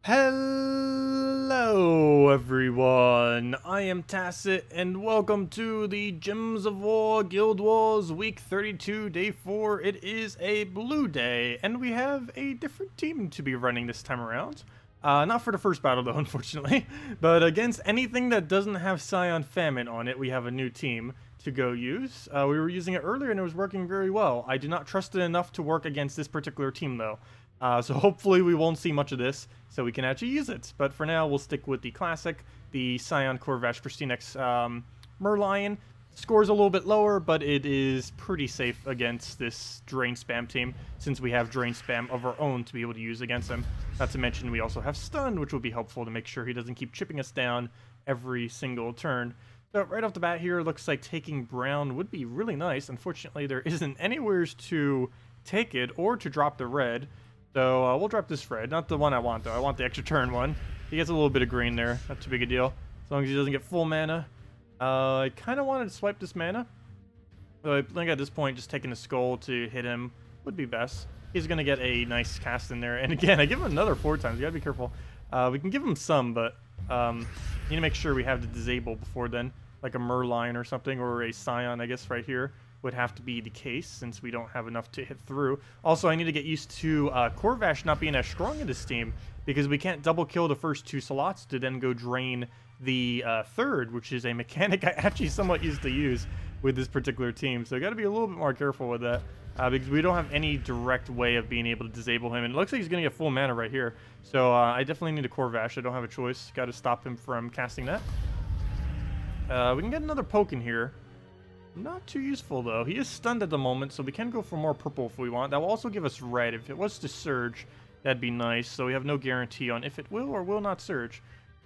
Hello everyone, I am Tacet and welcome to the Gems of War Guild Wars Week 32 Day 4. It is a blue day and we have a different team to be running this time around. Not for the first battle though, unfortunately, but against anything that doesn't have Scion Famine on it, we have a new team to go use. We were using it earlier and it was working very well. I do not trust it enough to work against this particular team though. So hopefully we won't see much of this, so we can actually use it. But for now, we'll stick with the classic, the Scion Corvash KrissTigger Merlion. Score's a little bit lower, but it is pretty safe against this Drain Spam team, since we have Drain Spam of our own to be able to use against him. Not to mention we also have Stun, which will be helpful to make sure he doesn't keep chipping us down every single turn. So right off the bat here, it looks like taking brown would be really nice. Unfortunately, there isn't anywhere to take it or to drop the red. So we'll drop this red, not the one I want though. I want the extra turn one. He gets a little bit of green there, not too big a deal. As long as he doesn't get full mana. I kind of wanted to swipe this mana. So I think at this point, just taking the skull to hit him would be best. He's going to get a nice cast in there. And again, I give him another 4 times. You got to be careful. We can give him some, but need to make sure we have the disable before then. Like a Merlion or something, or a Scion, I guess, right here would have to be the case since we don't have enough to hit through. Also, I need to get used to Corvash not being as strong in this team because we can't double kill the first 2 slots to then go drain the third, which is a mechanic I actually somewhat used to use with this particular team. So I got to be a little bit more careful with that because we don't have any direct way of being able to disable him. And it looks like he's going to get full mana right here. So I definitely need a Corvash. I don't have a choice. Got to stop him from casting that. We can get another poke in here. Not too useful though. He is stunned at the moment, so we can go for more purple if we want. That will also give us red. If it was to surge, that'd be nice. So we have no guarantee on if it will or will not surge.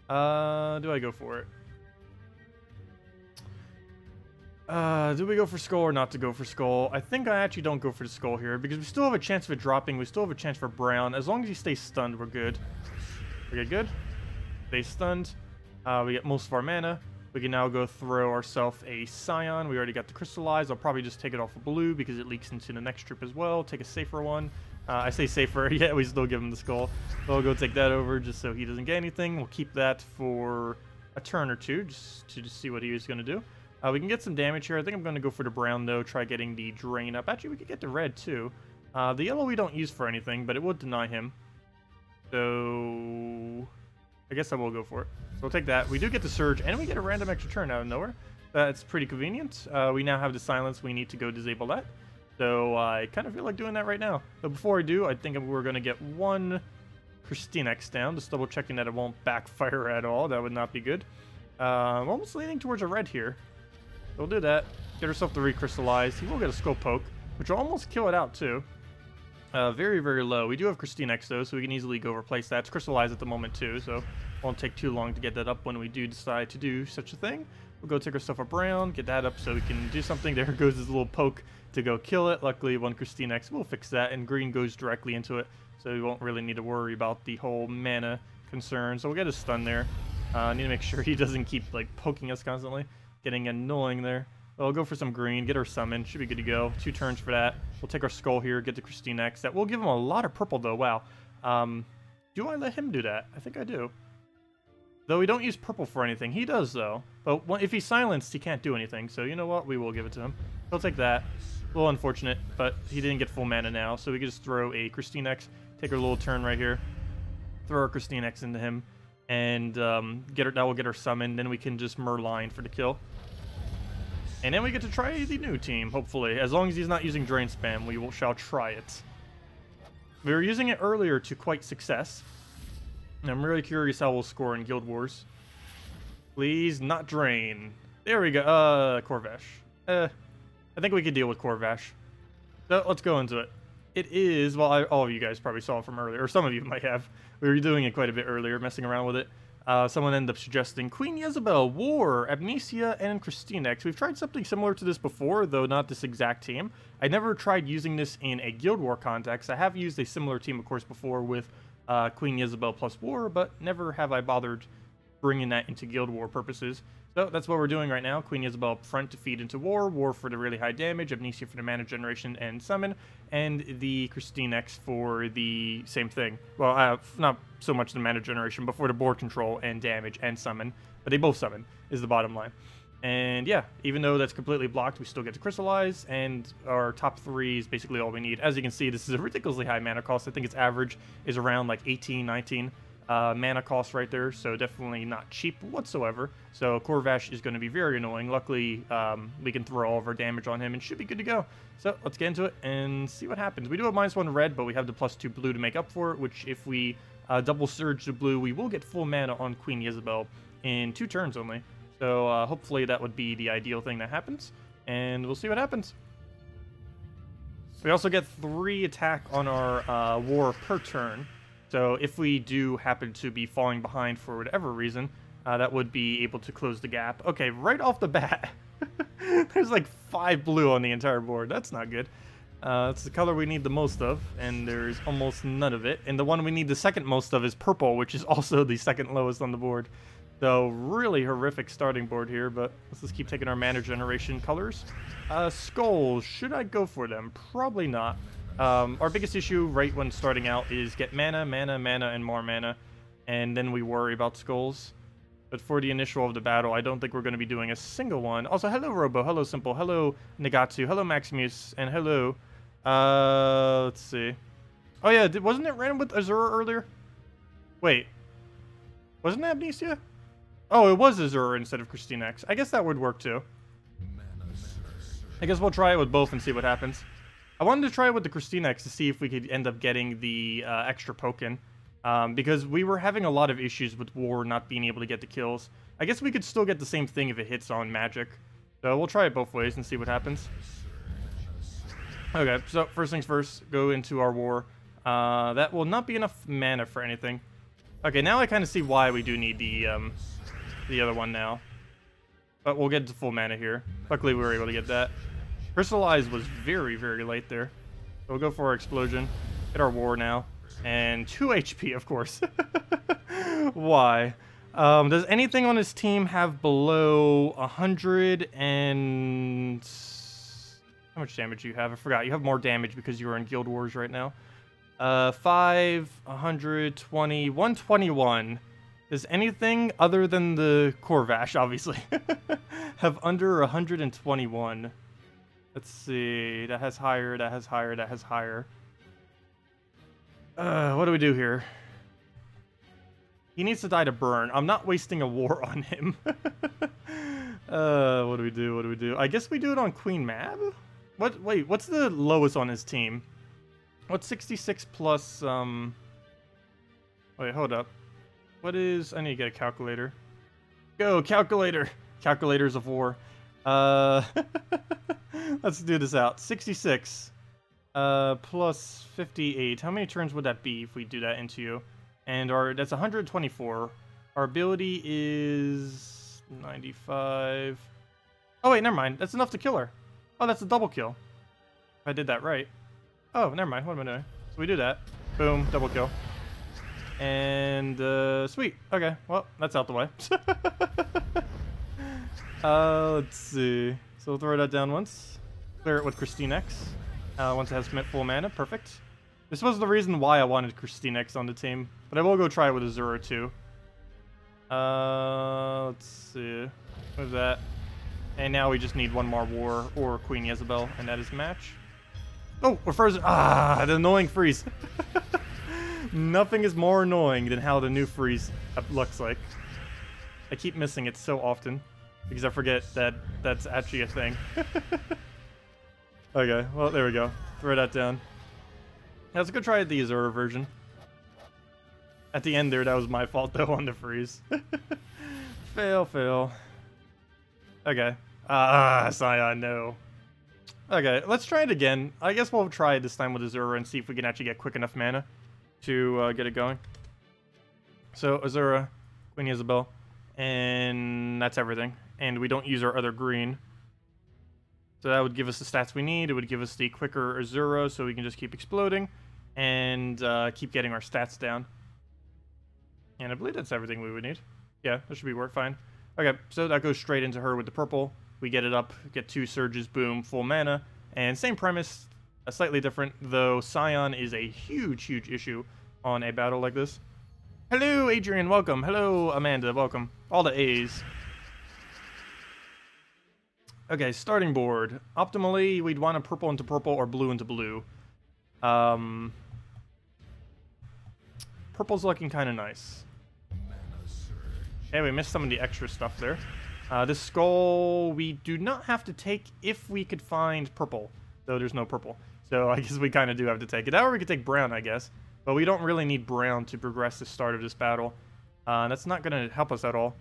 Do I go for it? Do we go for skull or not to go for skull? I think I actually don't go for the skull here because we still have a chance of it dropping. We still have a chance for brown. As long as he stays stunned, we're good. Okay, good. Stay stunned. We get most of our mana. We can now go throw ourselves a Scion. We already got the Crystallize. I'll probably just take it off of blue because it leaks into the next trip as well. Take a safer one. I say safer. Yeah, we still give him the skull. So I'll go take that over just so he doesn't get anything. We'll keep that for a turn or two just to see what he was going to do. We can get some damage here. I think I'm going to go for the brown, though. Try getting the drain up. Actually, we could get the red, too. The yellow we don't use for anything, but it would deny him. So I guess I will go for it. So we'll take that. We do get the surge, and we get a random extra turn out of nowhere. That's pretty convenient. We now have the silence. We need to go disable that. So I kind of feel like doing that right now. But before I do, I think we're going to get one KrissTigger down. Just double checking that it won't backfire at all. That would not be good. I'm almost leaning towards a red here. So we'll do that. Get ourselves to recrystallize. He will get a skull poke, which will almost kill it out too. Very, very low. We do have KrissTigger though, so we can easily go replace that. It's crystallized at the moment too, so it won't take too long to get that up when we do decide to do such a thing. We'll go take ourselves a brown, get that up so we can do something. There goes his little poke to go kill it. Luckily, one KrissTigger will fix that, and green goes directly into it, so we won't really need to worry about the whole mana concern. So we'll get a stun there. Need to make sure he doesn't keep like poking us constantly. Getting annoying there. We'll go for some green, get our summon. Should be good to go. 2 turns for that. We'll take our skull here, get the KrissTigger. That will give him a lot of purple though. Wow. Do I let him do that? I think I do. Though we don't use purple for anything. He does though. But if he's silenced, he can't do anything. So you know what? We will give it to him. He'll take that. A little unfortunate, but he didn't get full mana now. So we can just throw a KrissTigger. Take our little turn right here. Throw our KrissTigger into him. And that will get our summon. Then we can just Merlion for the kill. And then we get to try the new team, hopefully. As long as he's not using Drain Spam, we shall try it. We were using it earlier to quite success. And I'm really curious how we'll score in Guild Wars. Please, not Drain. There we go. Corvash. I think we could deal with Corvash. So let's go into it. It is, well, all of you guys probably saw it from earlier, or some of you might have. We were doing it quite a bit earlier, messing around with it. Someone ended up suggesting Queen Jezebel, War, Amnesia, and KrissTigger. We've tried something similar to this before, though not this exact team. I never tried using this in a Guild War context. I have used a similar team, of course, before with Queen Jezebel plus War, but never have I bothered bringing that into Guild War purposes. So that's what we're doing right now. Queen Isabel up front to feed into War, War for the really high damage, Amnesia for the mana generation and summon, and the KrissTigger for the same thing. Well, not so much the mana generation, but for the board control and damage and summon. But they both summon, is the bottom line. And yeah, even though that's completely blocked, we still get to crystallize, and our top 3 is basically all we need. As you can see, this is a ridiculously high mana cost. I think its average is around like 18, 19. Mana cost right there, so definitely not cheap whatsoever. So Corvash is going to be very annoying. Luckily, we can throw all of our damage on him and should be good to go. So let's get into it and see what happens. We do have -1 red, but we have the +2 blue to make up for it, which if we double surge the blue, we will get full mana on Queen Isabel in 2 turns only. So hopefully that would be the ideal thing that happens, and we'll see what happens. We also get 3 attack on our war per turn. So if we do happen to be falling behind for whatever reason, that would be able to close the gap. Okay, right off the bat, there's like 5 blue on the entire board. That's not good. It's the color we need the most of, and there's almost none of it. And the one we need the second most of is purple, which is also the second lowest on the board. So really horrific starting board here, but let's just keep taking our mana generation colors. Skulls, should I go for them? Probably not. Our biggest issue right when starting out is get mana, mana, mana, and more mana, and then we worry about skulls. But for the initial of the battle, I don't think we're going to be doing a single one. Also, hello Robo, hello Simple, hello Nagatsu, hello Maximuse, and hello, let's see. Oh yeah, wasn't it random with Azura earlier? Wait, wasn't it Amnesia? Oh, it was Azura instead of KrissTigger. I guess that would work too. I guess we'll try it with both and see what happens. I wanted to try it with the KrissTigger to see if we could end up getting the extra Pokken, because we were having a lot of issues with War not being able to get the kills. I guess we could still get the same thing if it hits on Magic. So we'll try it both ways and see what happens. Okay, so first things first, go into our War. That will not be enough mana for anything. Okay, now I kind of see why we do need the other one now. But we'll get to full mana here. Luckily we were able to get that. Crystallize was very, very late there. So we'll go for our explosion. Hit our War now. And 2 HP, of course. Why? Does anything on his team have below 100 and... How much damage do you have? I forgot. You have more damage because you are in Guild Wars right now. 5, 120, 121. Does anything other than the Corvash, obviously, have under 121? Let's see. That has higher, that has higher, that has higher. What do we do here? He needs to die to burn. I'm not wasting a War on him. What do we do? What do we do? I guess we do it on Queen Mab? What? Wait, what's the lowest on his team? What's 66 plus, Wait, hold up. What is... I need to get a calculator. Go, calculator! Calculators of War. Let's do this out. 66 plus 58. How many turns would that be if we do that into you? And that's 124. Our ability is 95. Oh wait, never mind. That's enough to kill her. Oh, that's a double kill. If I did that right. Oh, never mind. What am I doing? So we do that. Boom, double kill. And sweet. Okay, well, that's out the way. Let's see. So we'll throw that down once. Clear it with KrissTigger. Once it has full mana, perfect. This was the reason why I wanted KrissTigger on the team, but I will go try it with Azura too. Let's see. What is that? And now we just need one more War or Queen Isabel, and that is the match. Oh, we're frozen. Ah, the annoying freeze. Nothing is more annoying than how the new freeze looks like. I keep missing it so often because I forget that that's actually a thing. Okay, well, there we go. Throw that down. Now, let's go try the Azura version. At the end there, that was my fault, though, on the freeze. Fail, fail. Okay. Scion, no. Okay, let's try it again. I guess we'll try it this time with Azura and see if we can actually get quick enough mana to get it going. So, Azura, Queen Isabel, and that's everything. And we don't use our other green. So that would give us the stats we need. It would give us the quicker Azura, so we can just keep exploding and keep getting our stats down. And I believe that's everything we would need. Yeah, that should be fine. Okay, so that goes straight into her with the purple. We get it up, get 2 surges, boom, full mana. And same premise, slightly different, though Scion is a huge, huge issue on a battle like this. Hello, Adrian, welcome. Hello, Amanda, welcome. All the A's. Okay, starting board. Optimally, we'd want a purple into purple or blue into blue. Purple's looking kind of nice. Okay, we missed some of the extra stuff there. This skull, we do not have to take if we could find purple, though there's no purple. So I guess we kind of do have to take it. Or we could take brown, I guess. But we don't really need brown to progress the start of this battle. That's not going to help us at all.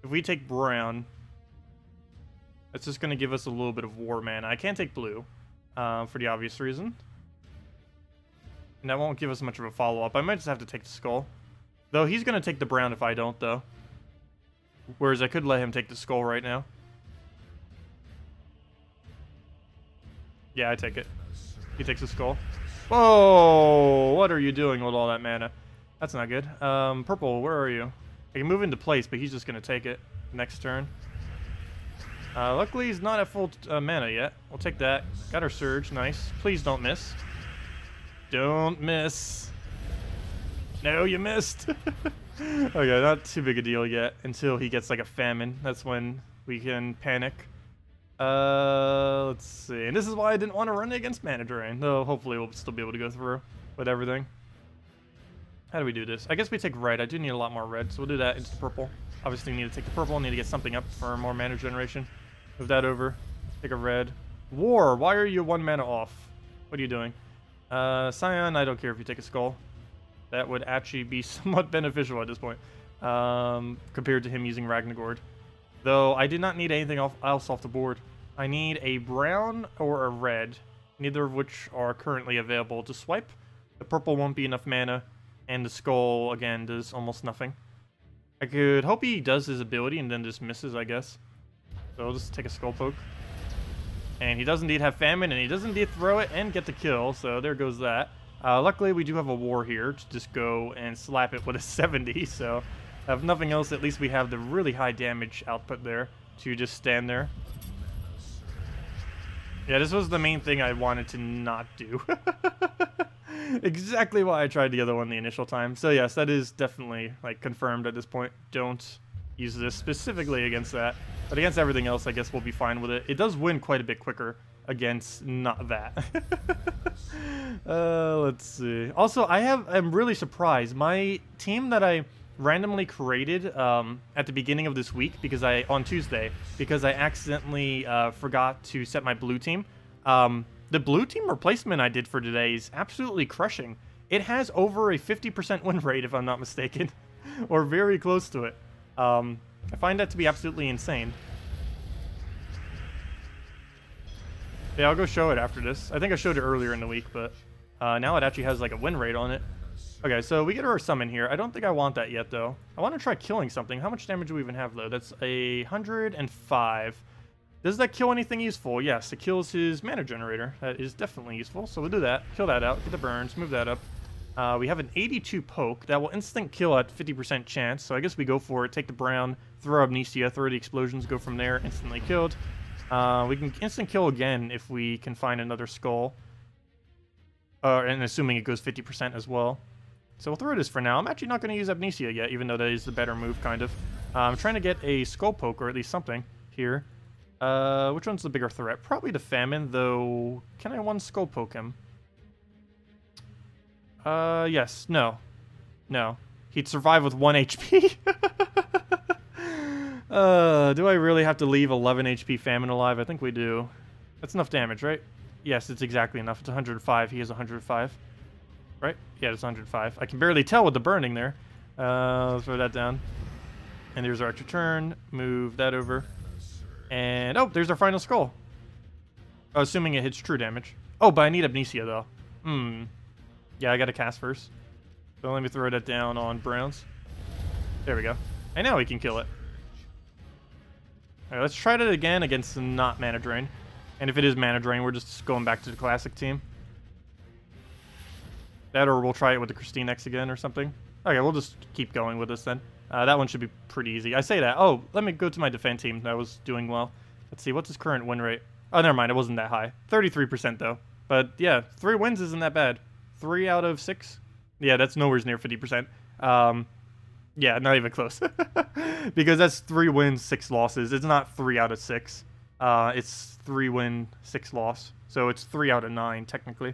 If we take brown, that's just going to give us a little bit of war mana. I can't take blue, for the obvious reason. And that won't give us much of a follow-up. I might just have to take the skull. Though he's going to take the brown if I don't, though. Whereas I could let him take the skull right now. Yeah, I take it. He takes the skull. Whoa! What are you doing with all that mana? That's not good. Purple, where are you? I can move into place, but he's just going to take it next turn. Luckily, he's not at full mana yet. We'll take that. Got our surge. Nice. Please don't miss. Don't miss. No, you missed. Okay, not too big a deal yet until he gets like a famine. That's when we can panic. Let's see. And this is why I didn't want to run against mana drain, though hopefully we'll still be able to go through with everything. How do we do this? I guess we take red. I do need a lot more red, so we'll do that into purple. Obviously, we need to take the purple. Need to get something up for more mana generation. Move that over. Take a red. War, why are you 1 mana off? What are you doing? Scion, I don't care if you take a skull. That would actually be somewhat beneficial at this point, compared to him using Ragnagord. Though I did not need anything else off the board. I need a brown or a red, neither of which are currently available to swipe. The purple won't be enough mana, and the skull, again, does almost nothing. I could hope he does his ability and then just misses, I guess. So I'll just take a skull poke. And he does indeed have famine, and he does indeed throw it and get the kill, so there goes that. Luckily, we do have a war here to just go and slap it with a 70, so if nothing else, at least we have the really high damage output there to just stand there. Yeah, this was the main thing I wanted to not do. Exactly why I tried the other one the initial time. So yes, that is definitely like confirmed at this point. Don't use this specifically against that. But against everything else, I guess we'll be fine with it. It does win quite a bit quicker against not that. Let's see. Also, I'm really surprised. My team that I randomly created at the beginning of this week, on Tuesday, because I accidentally forgot to set my blue team. The blue team replacement I did for today is absolutely crushing. It has over a 50% win rate, if I'm not mistaken, or very close to it. I find that to be absolutely insane. Yeah, I'll go show it after this. I think I showed it earlier in the week, but now it actually has like a win rate on it. Okay, so we get our summon here. I don't think I want that yet, though. I want to try killing something. How much damage do we even have, though? That's 105. Does that kill anything useful? Yes, it kills his mana generator. That is definitely useful, so we'll do that. Kill that out, get the burns, move that up. We have an 82 poke. That will instant kill at 50% chance, so I guess we go for it. Take the brown, throw Amnesia, throw the explosions, go from there, instantly killed. We can instant kill again if we can find another skull. And assuming it goes 50% as well. So we'll throw this for now. I'm actually not going to use Amnesia yet, even though that is the better move, kind of. I'm trying to get a skull poke, or at least something, here. Which one's the bigger threat? Probably the famine, though. Can I one skull poke him? Yes. No. No. He'd survive with 1 HP. Do I really have to leave 11 HP famine alive? I think we do. That's enough damage, right? Yes, it's exactly enough. It's 105. He has 105. Right? Yeah, it's 105. I can barely tell with the burning there. Let's throw that down. And there's our extra turn. Move that over. And, oh, there's our final skull. Assuming it hits true damage. Oh, but I need Amnesia, though. Yeah, I gotta cast first. So let me throw that down on Browns. There we go. And now we can kill it. Alright, let's try that again against the not mana drain. And if it is mana drain, we're just going back to the classic team. That, or we'll try it with the KrissTigger again or something. Okay, we'll just keep going with this then. That one should be pretty easy. I say that. Oh, let me go to my defense team that was doing well. Let's see, what's his current win rate? Oh, never mind, it wasn't that high. 33% though. But yeah, 3 wins isn't that bad. 3 out of 6? Yeah, that's nowhere near 50%. Yeah, not even close. Because that's 3 wins, 6 losses. It's not 3 out of 6. It's 3 win, 6 loss. So it's 3 out of 9, technically.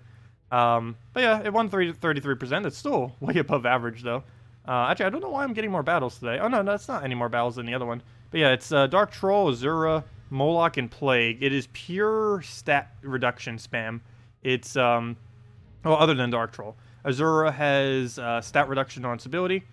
But yeah, it won 33%. It's still way above average, though. Actually, I don't know why I'm getting more battles today. Oh, no, that's not any more battles than the other one. But yeah, it's Dark Troll, Azura, Moloch, and Plague. It is pure stat reduction spam. It's, well, other than Dark Troll. Azura has stat reduction on its ability.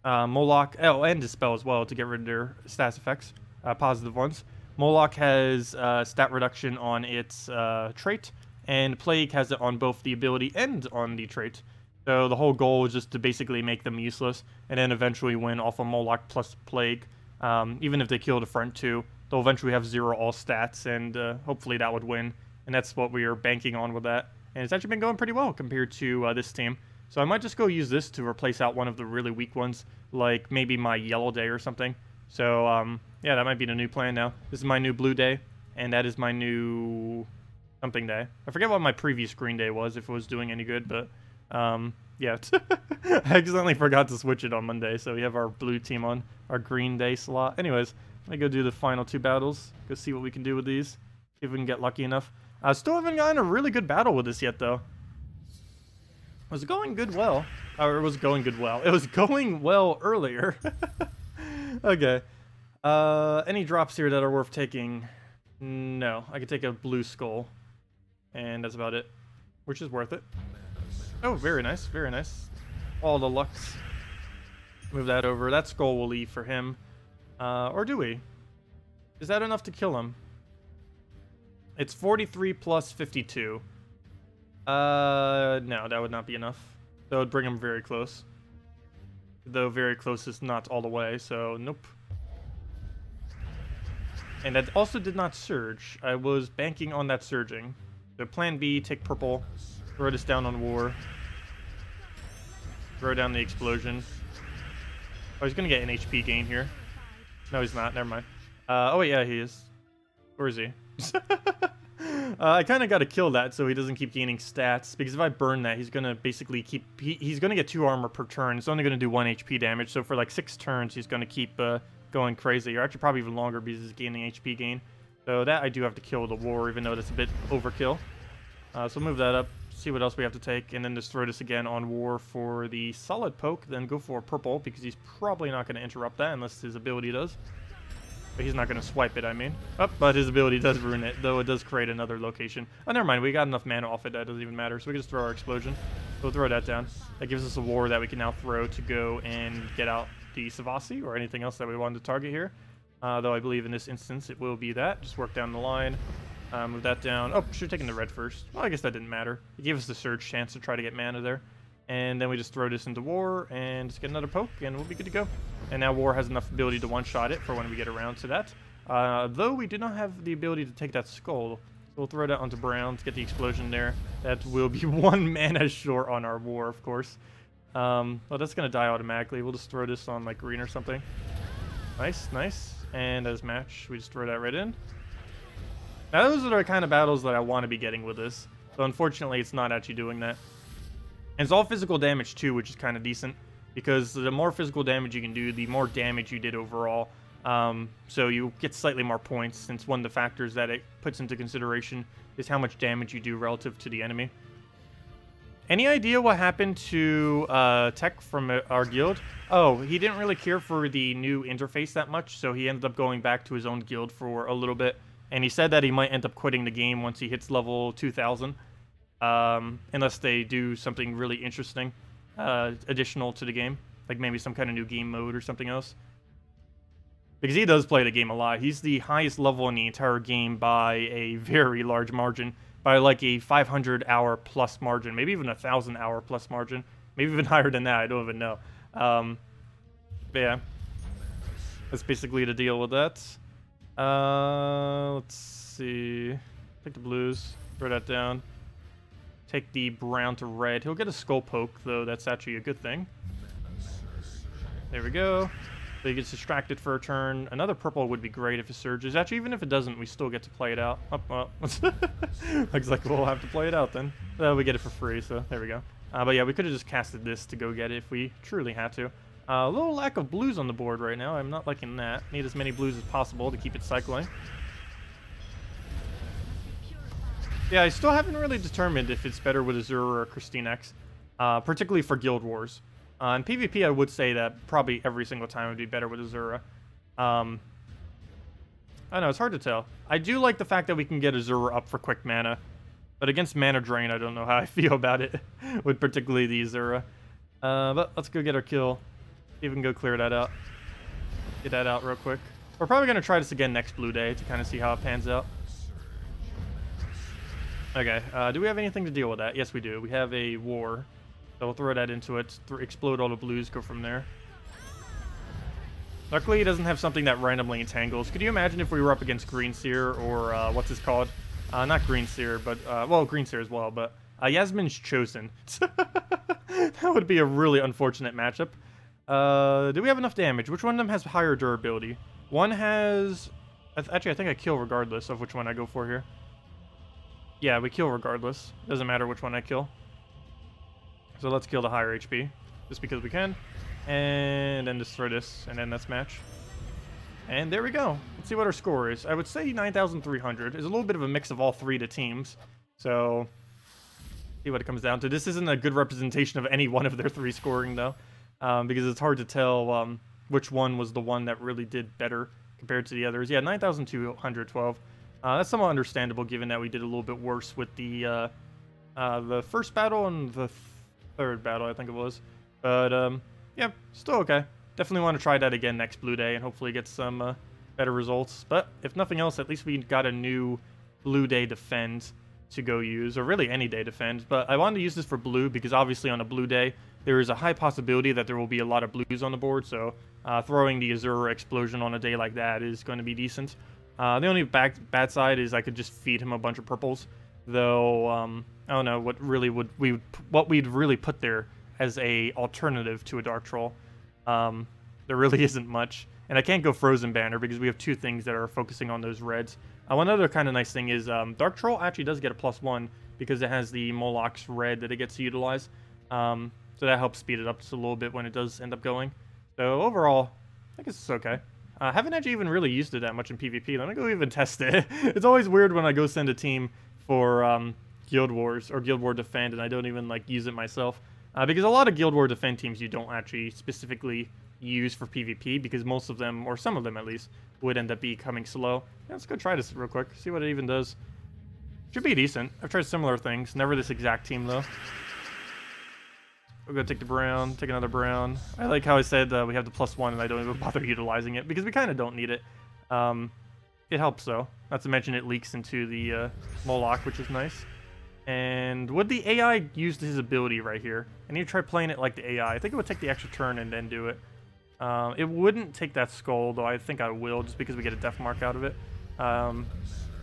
Moloch, oh, and Dispel as well to get rid of their stats effects, positive ones. Moloch has stat reduction on its trait, and Plague has it on both the ability and on the trait. So the whole goal is just to basically make them useless, and then eventually win off of Moloch plus Plague. Even if they kill the front two, they'll eventually have 0 all stats, and hopefully that would win. And that's what we are banking on with that. And it's actually been going pretty well compared to this team. So I might just go use this to replace out one of the really weak ones, like maybe my Yellow Day or something. So yeah, that might be the new plan now. This is my new Blue Day, and that is my new something day. I forget what my previous Green Day was, if it was doing any good, but yeah. I accidentally forgot to switch it on Monday, so we have our blue team on our Green Day slot. Anyways, let me go do the final 2 battles, go see what we can do with these, see if we can get lucky enough. I still haven't gotten a really good battle with this yet, though. Was going good well. Or it was going good well. It was going well earlier. Okay. Any drops here that are worth taking? No. I could take a blue skull. And that's about it. Which is worth it. Oh, very nice. Very nice. All the Lux. Move that over. That skull will leave for him. Or do we? Is that enough to kill him? It's 43 plus 52. No, that would not be enough. That would bring him very close. Though very close is not all the way, so nope. And that also did not surge. I was banking on that surging. So plan B, take purple, throw this down on war. Throw down the explosion. Oh, he's gonna get an HP gain here. No, he's not. Never mind. Oh, wait, yeah, he is. Where is he? I kind of got to kill that so he doesn't keep gaining stats, because if I burn that, he's going to basically keep... He's going to get 2 armor per turn. It's only going to do 1 HP damage, so for like 6 turns, he's going to keep going crazy, or actually probably even longer because he's gaining HP gain. So that I do have to kill the war, even though that's a bit overkill. So move that up, see what else we have to take, and then just throw this again on war for the solid poke, then go for purple, because he's probably not going to interrupt that unless his ability does. But he's not going to swipe it, I mean. Oh, but his ability does ruin it, though it does create another location. Oh, never mind. We got enough mana off it. That doesn't even matter. So we can just throw our explosion. We'll throw that down. That gives us a war that we can now throw to go and get out the Savasi or anything else that we wanted to target here. Though I believe in this instance it will be that. Just work down the line. Move that down. Oh, should have taken the red first. Well, I guess that didn't matter. It gave us the surge chance to try to get mana there. And then we just throw this into war and just get another poke, and we'll be good to go. And now war has enough ability to one-shot it for when we get around to that. Though we do not have the ability to take that skull, so we'll throw that onto brown to get the explosion there. That will be 1 mana short on our war, of course. Well, that's going to die automatically. We'll just throw this on like green or something. Nice, nice. And as match, we just throw that right in. Now those are the kind of battles that I want to be getting with this. So unfortunately, it's not actually doing that. And it's all physical damage too, which is kind of decent, because the more physical damage you can do, the more damage you did overall. So you get slightly more points, since one of the factors that it puts into consideration is how much damage you do relative to the enemy. Any idea what happened to Tech from our guild? Oh, he didn't really care for the new interface that much, so he ended up going back to his own guild for a little bit. And he said that he might end up quitting the game once he hits level 2000. Unless they do something really interesting additional to the game, like maybe some kind of new game mode or something else, because he does play the game a lot. He's the highest level in the entire game by a very large margin, by like a 500 hour plus margin, maybe even 1,000 hour plus margin, maybe even higher than that. I don't even know. But yeah, that's basically the deal with that. Let's see, take the blues, throw that down. Take the brown to red. He'll get a skull poke, though. That's actually a good thing. There we go. So he gets distracted for a turn. Another purple would be great if it surges. Actually, even if it doesn't, we still get to play it out. Oh, well. Looks like we'll have to play it out then. We get it for free, so there we go. But yeah, we could have just casted this to go get it if we truly had to. A little lack of blues on the board right now. I'm not liking that. Need as many blues as possible to keep it cycling. Yeah, I still haven't really determined if it's better with Azura or KrissTigger, particularly for Guild Wars. In PvP, I would say that probably every single time would be better with Azura. I don't know, it's hard to tell. I do like the fact that we can get Azura up for quick mana, but against mana drain, I don't know how I feel about it, with particularly the Azura. But let's go get our kill. See if we can go clear that out. Get that out real quick. We're probably going to try this again next blue day to kind of see how it pans out. Okay, do we have anything to deal with that? Yes, we do. We have a war. So we'll throw that into it, explode all the blues, go from there. Luckily, he doesn't have something that randomly entangles. Could you imagine if we were up against Green Seer or, what's this called? Not Green Seer, but, well, Green Seer as well, but Yasmin's Chosen. That would be a really unfortunate matchup. Do we have enough damage? Which one of them has higher durability? One has... Actually, I think I kill regardless of which one I go for here. Yeah, we kill regardless. Doesn't matter which one I kill. So let's kill the higher HP, just because we can. And then just throw this, and then let's match. And there we go. Let's see what our score is. I would say 9,300. It's a little bit of a mix of all three of the teams. So, see what it comes down to. This isn't a good representation of any one of their three scoring, though. Because it's hard to tell which one was the one that really did better compared to the others. Yeah, 9,212. That's somewhat understandable, given that we did a little bit worse with the first battle and the third battle, I think it was. But, yeah, still okay. Definitely want to try that again next blue day and hopefully get some better results. But if nothing else, at least we got a new blue day defend to go use, or really any day defend. But I wanted to use this for blue because obviously on a blue day, there is a high possibility that there will be a lot of blues on the board. So throwing the Azura explosion on a day like that is going to be decent. The only bad side is I could just feed him a bunch of purples. Though, I don't know what we'd really put there as a alternative to a Dark Troll. There really isn't much. And I can't go Frozen Banner because we have two things that are focusing on those reds. One other kind of nice thing is Dark Troll actually does get a +1 because it has the Moloch's red that it gets to utilize. So that helps speed it up just a little bit when it does end up going. So overall, I guess it's okay. I haven't actually even really used it that much in PvP. Let me go even test it. It's always weird when I go send a team for Guild Wars or Guild War Defend and I don't even like use it myself. Because a lot of Guild War Defend teams you don't actually specifically use for PvP because most of them, or some of them at least, would end up becoming slow. Yeah, let's go try this real quick, see what it even does. Should be decent. I've tried similar things, never this exact team though. We're gonna take the brown, take another brown. I like how I said we have the +1 and I don't even bother utilizing it because we kind of don't need it. It helps though, not to mention it leaks into the Moloch, which is nice. And would the AI use his ability right here? I need to try playing it like the AI. I think it would take the extra turn and then do it. It wouldn't take that skull, though I think I will, just because we get a death mark out of it. I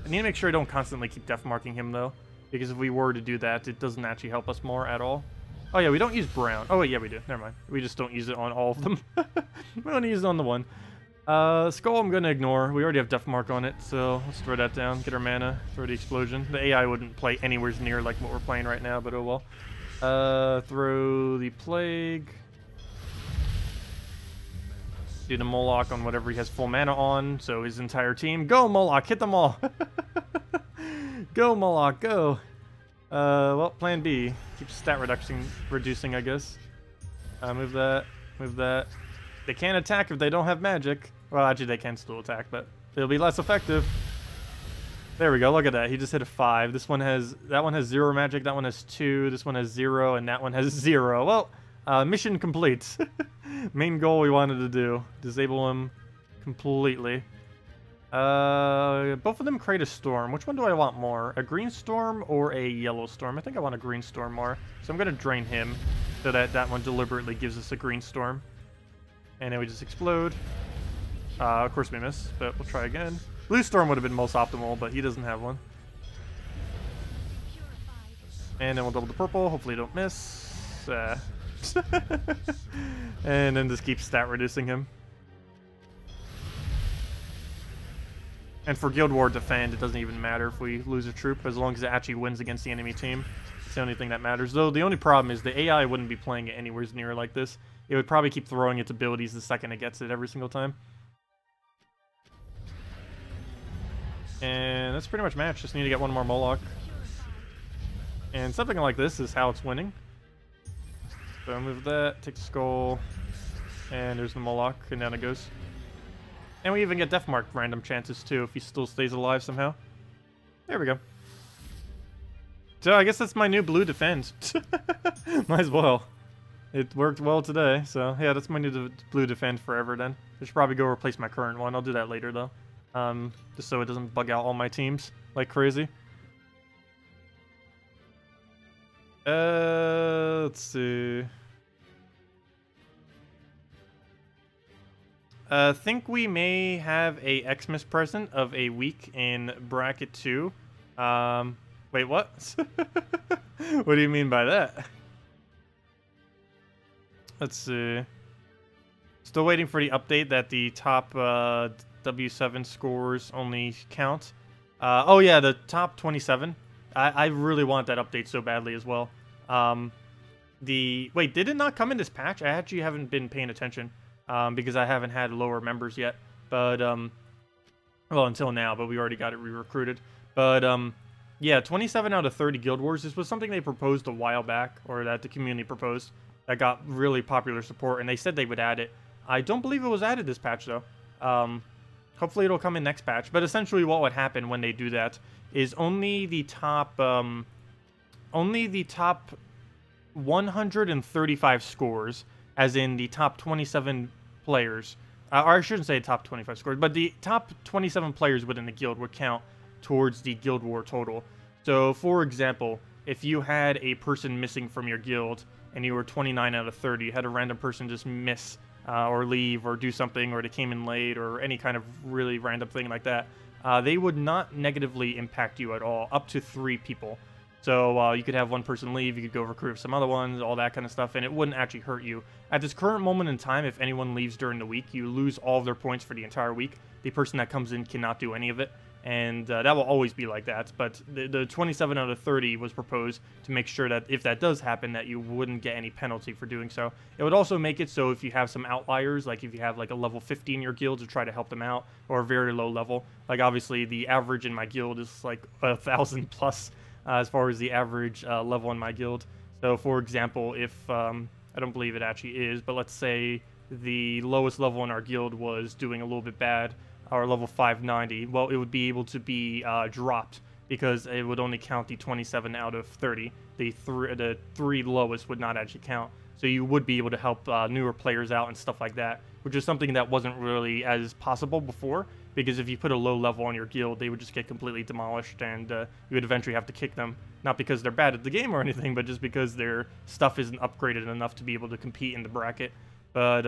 need to make sure I don't constantly keep death marking him, though, because if we were to do that, it doesn't actually help us more at all. Oh, yeah, we don't use brown. Oh, wait, yeah, we do. Never mind. We just don't use it on all of them. We only use it on the one. Skull I'm going to ignore. We already have death mark on it, so let's throw that down. Get our mana, throw the explosion. The AI wouldn't play anywhere near like what we're playing right now, but oh well. Throw the plague. Do the Moloch on whatever he has full mana on, so his entire team. Go, Moloch! Hit them all! Go, Moloch, go! Well, plan B. Keep stat reducing, I guess. Move that, move that. They can't attack if they don't have magic. Well, actually, they can still attack, but they'll be less effective. There we go, look at that. He just hit a 5. That one has 0 magic, that one has 2, this one has 0, and that one has 0. Well, mission complete. Main goal we wanted to do. Disable him completely. Both of them create a storm. Which one do I want more? A green storm or a yellow storm? I think I want a green storm more. So I'm going to drain him so that that one deliberately gives us a green storm. And then we just explode. Of course we miss, but we'll try again. Blue storm would have been most optimal, but he doesn't have one. And then we'll double the purple. Hopefully don't miss. And then just keep stat reducing him. And for Guild War Defend, it doesn't even matter if we lose a troop, as long as it actually wins against the enemy team. It's the only thing that matters. Though the only problem is the AI wouldn't be playing it anywhere near like this. It would probably keep throwing its abilities the second it gets it every single time. And that's pretty much match. Just need to get one more Moloch. And something like this is how it's winning. So move that, take the skull, and there's the Moloch, and down it goes. And we even get death mark random chances too if he still stays alive somehow. There we go. So I guess that's my new blue defend. Might as well. It worked well today, so yeah, that's my new blue defend forever then. I should probably go replace my current one. I'll do that later though. Just so it doesn't bug out all my teams like crazy. Let's see. I think we may have a Xmas present of a week in bracket 2. Wait, what? What do you mean by that? Let's see. Still waiting for the update that the top W7 scores only count. Oh yeah, the top 27. I really want that update so badly as well. Wait, did it not come in this patch? I actually haven't been paying attention. Because I haven't had lower members yet, but, well, until now, but we already got it re-recruited, but, yeah, 27 out of 30 Guild Wars, this was something they proposed a while back, or that the community proposed, that got really popular support, and they said they would add it. I don't believe it was added this patch, though. Hopefully it'll come in next patch, but essentially what would happen when they do that is only the top 135 scores, as in the top 27 players, or I shouldn't say top 25 scores, but the top 27 players within the guild would count towards the Guild War total. So, for example, if you had a person missing from your guild, and you were 29 out of 30, you had a random person just miss, or leave, or do something, or they came in late, or any kind of really random thing like that, they would not negatively impact you at all, up to 3 people. So you could have one person leave, you could go recruit some other ones, all that kind of stuff, and it wouldn't actually hurt you. At this current moment in time, if anyone leaves during the week, you lose all of their points for the entire week. The person that comes in cannot do any of it, and that will always be like that. But the 27 out of 30 was proposed to make sure that if that does happen, that you wouldn't get any penalty for doing so. It would also make it so if you have some outliers, like if you have like a level 50 in your guild to try to help them out, or a very low level, like obviously the average in my guild is like 1,000 plus. As far as the average level in my guild. So, for example, if, I don't believe it actually is, but let's say the lowest level in our guild was doing a little bit bad, or level 590, well, it would be able to be dropped, because it would only count the 27 out of 30. The three lowest would not actually count. So you would be able to help newer players out and stuff like that, which is something that wasn't really as possible before, because if you put a low level on your guild, they would just get completely demolished, and you would eventually have to kick them. Not because they're bad at the game or anything, but just because their stuff isn't upgraded enough to be able to compete in the bracket. But,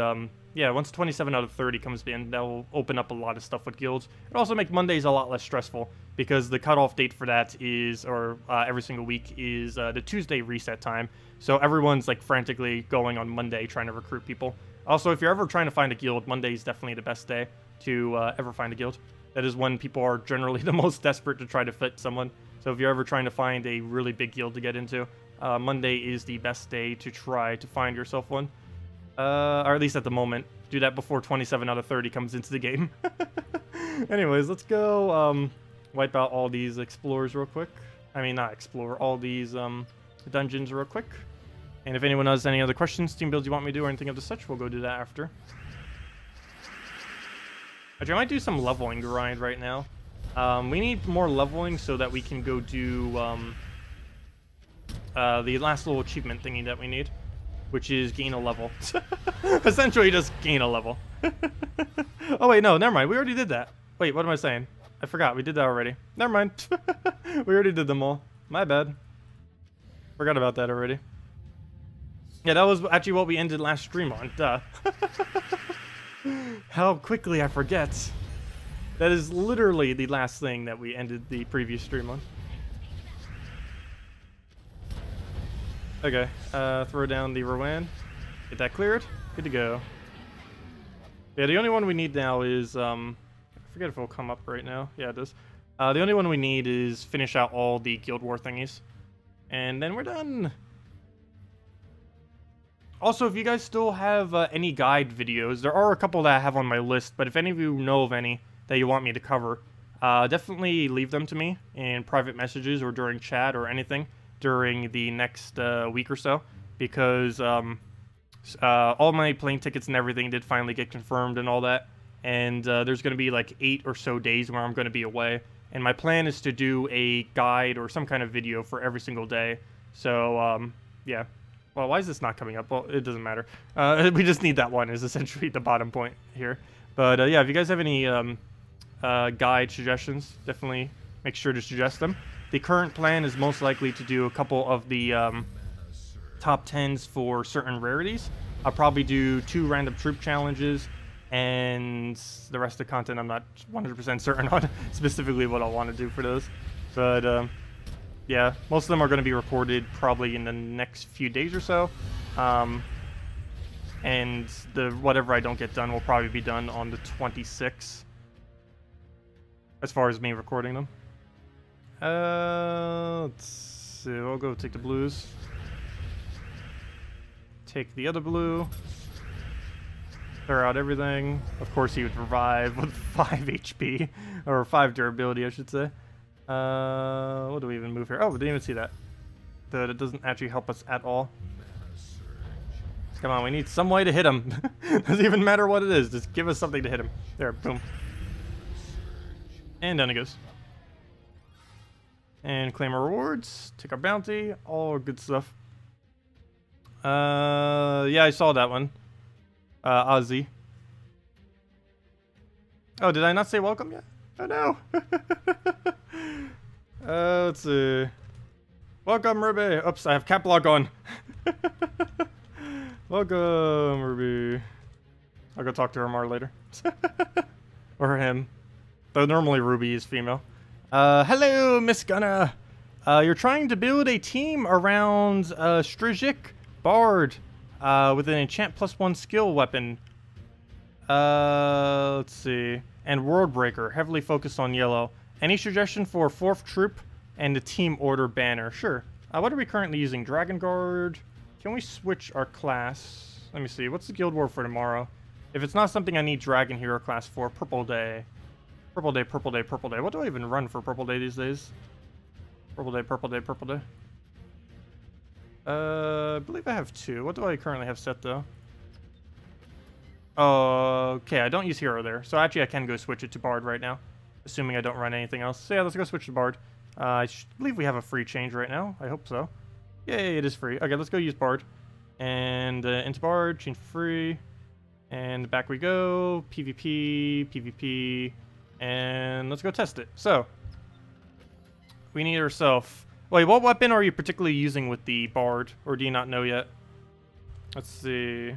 yeah, once 27 out of 30 comes in, that will open up a lot of stuff with guilds. It also make Mondays a lot less stressful, because the cutoff date for that is, or every single week, is the Tuesday reset time. So everyone's, like, frantically going on Monday trying to recruit people. Also, if you're ever trying to find a guild, Monday is definitely the best day to ever find a guild. That is when people are generally the most desperate to try to fit someone. So if you're ever trying to find a really big guild to get into, Monday is the best day to try to find yourself one. Or at least at the moment. Do that before 27 out of 30 comes into the game. Anyways, let's go wipe out all these explorers real quick. I mean, not explore, all these dungeons real quick. And if anyone has any other questions, team builds you want me to do, or anything of the such, we'll go do that after. Actually, I might do some leveling grind right now. We need more leveling so that we can go do the last little achievement thingy that we need, which is gain a level. Essentially, just gain a level. Oh, wait, no, never mind. We already did that. Wait, what am I saying? I forgot. We did that already. Never mind. We already did them all. My bad. Forgot about that already. Yeah, that was actually what we ended last stream on. Duh. How quickly I forget. That is literally the last thing that we ended the previous stream on. Okay, throw down the Rowan. Get that cleared. Good to go. Yeah, the only one we need now is, I forget if it'll come up right now. Yeah, it does. The only one we need is finish out all the Guild War thingies. And then we're done. Also, if you guys still have any guide videos, there are a couple that I have on my list, but if any of you know of any that you want me to cover, definitely leave them to me in private messages or during chat or anything during the next week or so, because all my plane tickets and everything did finally get confirmed and all that, and there's going to be like 8 or so days where I'm going to be away, and my plan is to do a guide or some kind of video for every single day. So yeah. Well, why is this not coming up? Well, it doesn't matter. We just need that one is essentially the bottom point here. But yeah, if you guys have any guide suggestions, definitely make sure to suggest them. The current plan is most likely to do a couple of the top 10s for certain rarities. I'll probably do 2 random troop challenges, and the rest of the content I'm not 100% certain on specifically what I'll want to do for those. But yeah, most of them are going to be recorded probably in the next few days or so. And the whatever I don't get done will probably be done on the 26th. As far as me recording them. Let's see. I'll go take the blues. Take the other blue. Clear out everything. Of course, he would revive with 5 HP. Or 5 durability, I should say. What do we even move here? Oh, we didn't even see that. That doesn't actually help us at all. Come on, we need some way to hit him. Doesn't even matter what it is. Just give us something to hit him. There, boom. And down it goes. And claim our rewards. Take our bounty. All good stuff. Yeah, I saw that one. Ozzy. Oh, did I not say welcome yet? Oh no. Let's see. Welcome, Ruby. Oops, I have cap lock on. Welcome, Ruby. I'll go talk to her more later. Or him. Though normally Ruby is female. Hello, Miss Gunna. You're trying to build a team around ssaszix Bard with an enchant +1 skill weapon. Let's see. And World Breaker, heavily focused on yellow. Any suggestion for 4th troop and the team order banner? Sure. What are we currently using? Dragon Guard. Can we switch our class? Let me see. What's the Guild War for tomorrow? If it's not something I need Dragon Hero class for, Purple Day. Purple Day, Purple Day, Purple Day. What do I even run for Purple Day these days? Purple Day, Purple Day, Purple Day. I believe I have 2. What do I currently have set, though? Okay, I don't use Hero there. So actually I can go switch it to Bard right now. Assuming I don't run anything else. So yeah, let's go switch to Bard. I believe we have a free change right now. I hope so. Yay, it is free. Okay, let's go use Bard. And into Bard, change free. And back we go. PvP, PvP. And let's go test it. So, we need ourselves... Wait, what weapon are you particularly using with the Bard? Or do you not know yet? Let's see.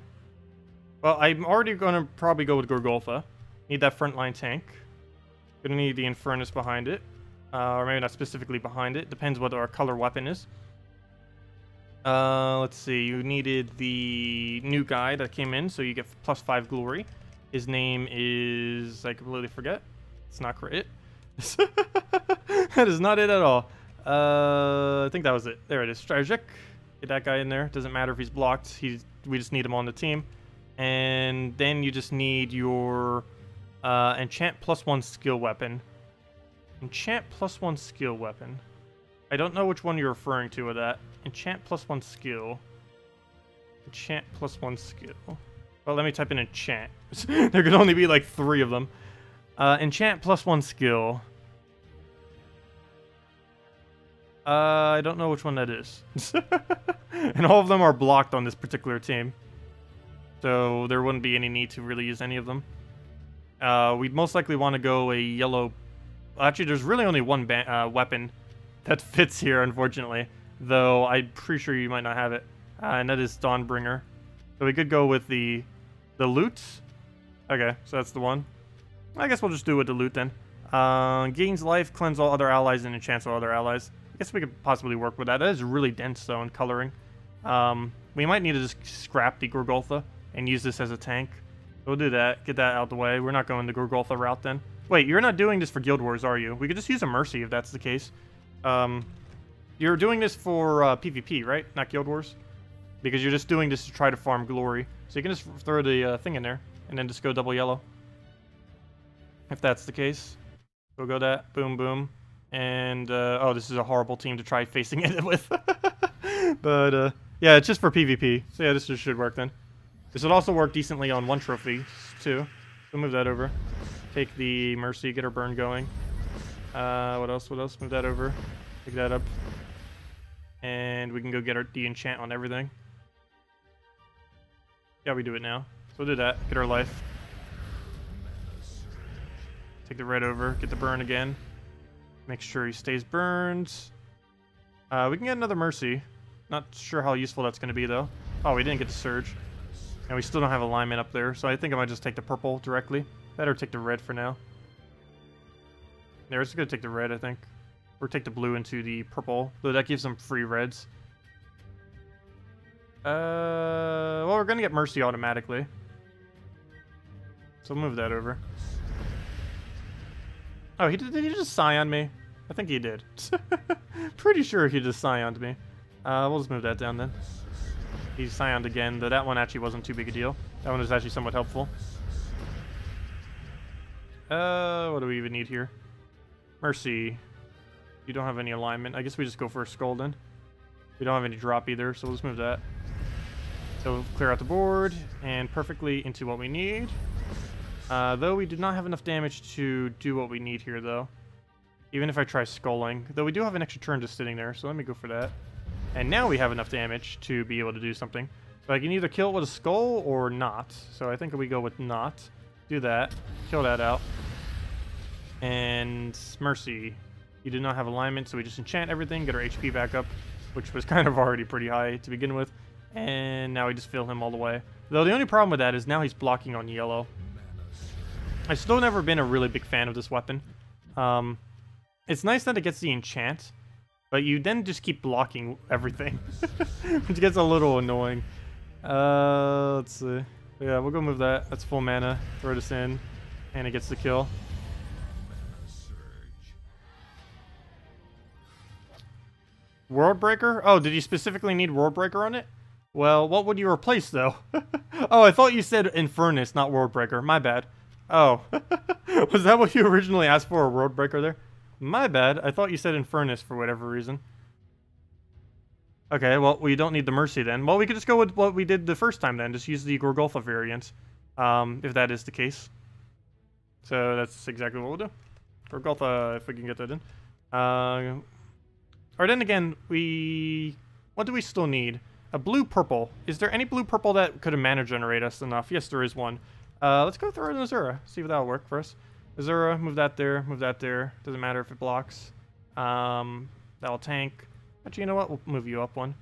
Well, I'm already going to probably go with Gorgolfa. Need that frontline tank. Gonna need the Infernus behind it. Or maybe not specifically behind it. Depends what our color weapon is. Let's see. You needed the new guy that came in, so you get +5 glory. His name is... I completely forget. It's not it. That is not it at all. I think that was it. There it is. ssaszix. Get that guy in there. Doesn't matter if he's blocked. We just need him on the team. And then you just need your... enchant +1 skill weapon. Enchant +1 skill weapon. I don't know which one you're referring to with that. Enchant +1 skill. Enchant +1 skill. Well, let me type in enchant. There could only be like 3 of them. Enchant +1 skill. I don't know which one that is. And all of them are blocked on this particular team. So there wouldn't be any need to really use any of them. We'd most likely want to go a yellow... Actually, there's really only one weapon that fits here, unfortunately. Though, I'm pretty sure you might not have it. And that is Dawnbringer. So we could go with the loot. Okay, so that's the one. I guess we'll just do it with the loot then. Gains life, cleanse all other allies, and enchants all other allies. I guess we could possibly work with that. That is really dense, though, in coloring. We might need to just scrap the Gorgolfa and use this as a tank. We'll do that. Get that out the way. We're not going the Gorgolfa route then. Wait, you're not doing this for Guild Wars, are you? We could just use a Mercy if that's the case. You're doing this for PvP, right? Not Guild Wars? Because you're just doing this to try to farm glory. So you can just throw the thing in there, and then just go double yellow. If that's the case. We'll go that. Boom, boom. And, oh, this is a horrible team to try facing it with. But, yeah, it's just for PvP. So yeah, this just should work then. This would also work decently on 1 trophy, too. We'll move that over. Take the Mercy, get our burn going. What else? What else? Move that over. Pick that up. And we can go get the enchant on everything. Yeah, we do it now. So we'll do that. Get our life. Take the red over. Get the burn again. Make sure he stays burned. We can get another Mercy. Not sure how useful that's going to be, though. Oh, we didn't get the Surge. And we still don't have alignment up there, so I think I might just take the purple directly. Better take the red for now. There, it's going to take the red, I think. Or take the blue into the purple, though that gives them free reds. Well, we're going to get Mercy automatically. So we'll move that over. Oh, did he just Scion me? I think he did. Pretty sure he just Scioned me. We'll just move that down then. He's Scioned again, though that one actually wasn't too big a deal. That one was actually somewhat helpful. What do we even need here? Mercy. You don't have any alignment. I guess we just go for a Skull then. We don't have any drop either, so we'll just move that. So we'll clear out the board, and perfectly into what we need. Though we did not have enough damage to do what we need here, though. Even if I try Skulling. Though we do have an extra turn just sitting there, so let me go for that. And now we have enough damage to be able to do something. So I can either kill it with a Skull or not. So I think we go with not. Do that. Kill that out. And Mercy. You did not have alignment, so we just enchant everything, get our HP back up, which was kind of already pretty high to begin with. And now we just fill him all the way. Though the only problem with that is now he's blocking on yellow. I've still never been a really big fan of this weapon. It's nice that it gets the enchant, but you then just keep blocking everything, which gets a little annoying. Let's see. Yeah, we'll go move that. That's full mana. Throw this in, and it gets the kill. World Breaker? Oh, did you specifically need World Breaker on it? Well, what would you replace, though? Oh, I thought you said Infernus, not World Breaker. My bad. Oh. Was that what you originally asked for, a World Breaker there? My bad. I thought you said Infernus for whatever reason. Okay, well, we don't need the Mercy then. Well, we could just go with what we did the first time then. Just use the Gorgulfa variant, if that is the case. So that's exactly what we'll do. Gorgulfa, if we can get that in. Or then again, what do we still need? A blue-purple. Is there any blue-purple that could have mana generate us enough? Yes, there is one. Let's go throw it in Azura. See if that'll work for us. Azura, move that there, move that there. Doesn't matter if it blocks. That'll tank. Actually, you know what? We'll move you up one.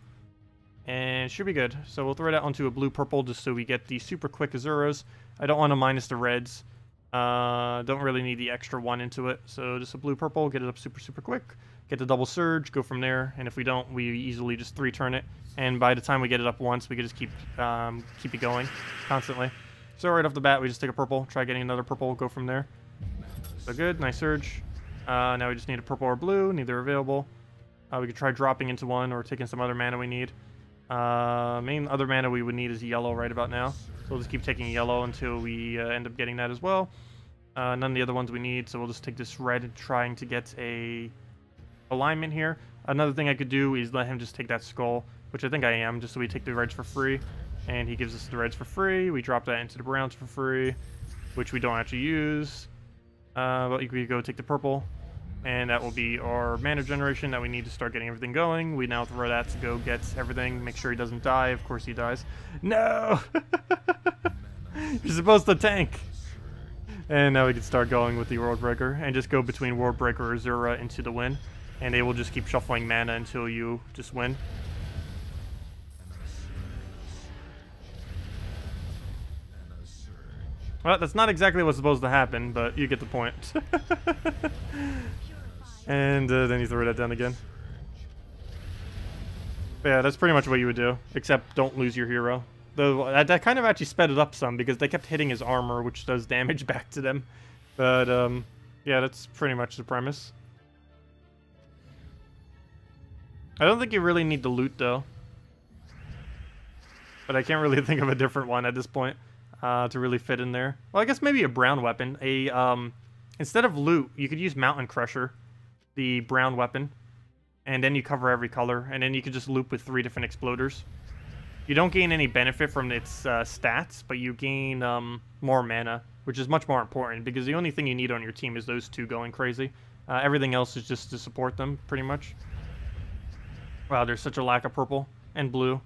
And it should be good. So we'll throw that onto a blue-purple just so we get the super quick Azuras. I don't want to minus the reds. Don't really need the extra one into it. So just a blue-purple, get it up super, super quick. Get the double surge, go from there. And if we don't, we easily just 3-turn it. And by the time we get it up once, we can just keep it going constantly. So right off the bat, we just take a purple, try getting another purple, go from there. So good, nice surge. Now we just need a purple or blue, neither available. We could try dropping into one or taking some other mana we need. Main other mana we would need is yellow right about now. So we'll just keep taking yellow until we end up getting that as well. None of the other ones we need, so we'll just take this red and trying to get a alignment here. Another thing I could do is let him just take that skull, which I think I am, just so we take the reds for free. And he gives us the reds for free. We drop that into the browns for free, which we don't actually use. But we go take the purple, and that will be our mana generation that we need to start getting everything going. We now throw that to go get everything, make sure he doesn't die. Of course he dies. No! You're supposed to tank! And now we can start going with the World Breaker, and just go between World Breaker or Azura into the win. And they will just keep shuffling mana until you just win. Well, that's not exactly what's supposed to happen, but you get the point. And then you throw that down again. But yeah, that's pretty much what you would do, except don't lose your hero. Though that kind of actually sped it up some, because they kept hitting his armor, which does damage back to them. But Yeah, that's pretty much the premise. I don't think you really need to loot, though. But I can't really think of a different one at this point to really fit in there. Well, I guess maybe a brown weapon. Instead of loot, you could use Mountain Crusher, the brown weapon. And then you cover every color. And then you could just loop with 3 different exploders. You don't gain any benefit from its stats, but you gain more mana, which is much more important, because the only thing you need on your team is those 2 going crazy. Everything else is just to support them, pretty much. Wow, there's such a lack of purple and blue.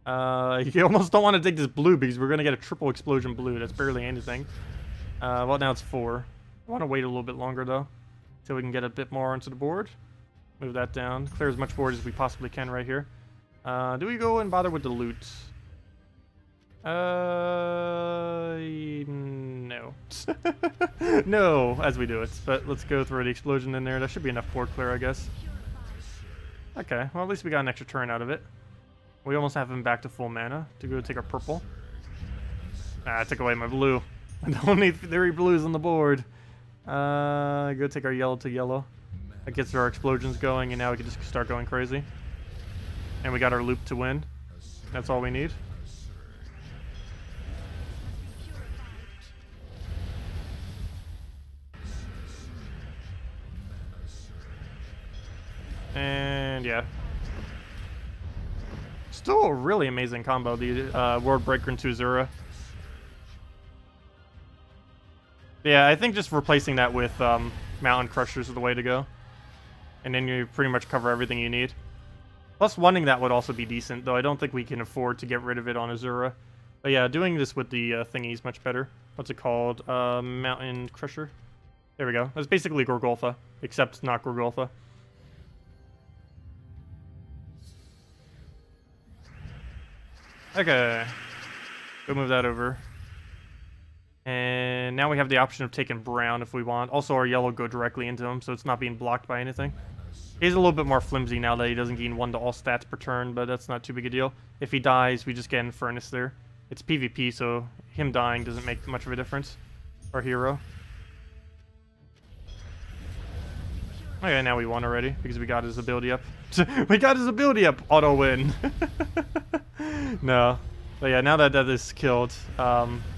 You almost don't want to take this blue, because we're going to get a triple explosion blue. That's barely anything. Well, now it's 4. I want to wait a little bit longer, though, until we can get a bit more onto the board. Move that down. Clear as much board as we possibly can right here. Do we go and bother with the loot? No. No, as we do it. But let's go throw the explosion in there. That should be enough board clear, I guess. Okay, well, at least we got an extra turn out of it. We almost have him back to full mana to go take our purple. Ah, I took away my blue. I don't need 3 blues on the board. Go take our yellow to yellow. That gets our explosions going, and now we can just start going crazy. And we got our loop to win. That's all we need. And yeah. Still a really amazing combo, the World Breaker into Azura. Yeah, I think just replacing that with Mountain Crushers is the way to go. And then you pretty much cover everything you need. Plus, wanting that would also be decent, though I don't think we can afford to get rid of it on Azura. But yeah, doing this with the thingy is much better. What's it called? Mountain Crusher? There we go. That's basically Gorgolfa, except not Gorgolfa. Okay. Go move that over. And now we have the option of taking brown if we want. Also, our yellow go directly into him, so it's not being blocked by anything. He's a little bit more flimsy now that he doesn't gain 1 to all stats per turn, but that's not too big a deal. If he dies, we just get Infernus there. It's PvP, so him dying doesn't make much of a difference. Our hero. Okay, now we won already, because we got his ability up. We got his ability up! Auto win! No. But yeah, now that that is killed,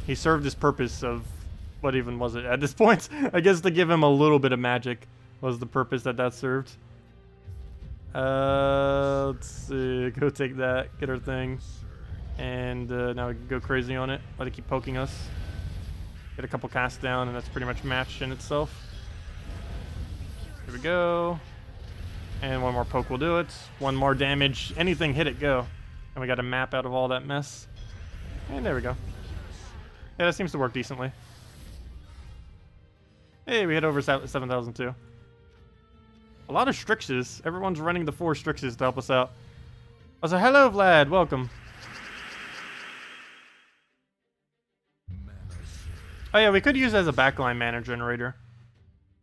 he served his purpose of... What even was it at this point? I guess to give him a little bit of magic was the purpose that that served. Let's see. Go take that. Get our thing. And now we can go crazy on it. Let it keep poking us. Get a couple casts down, and that's pretty much matched in itself. Here we go. And 1 more poke will do it. 1 more damage. Anything hit it, go. And we got a map out of all that mess. And there we go. Yeah, that seems to work decently. Hey, we hit over 7,000 too. A lot of Strixes. Everyone's running the 4 Strixes to help us out. Also, hello, Vlad. Welcome. Oh yeah, we could use it as a backline mana generator.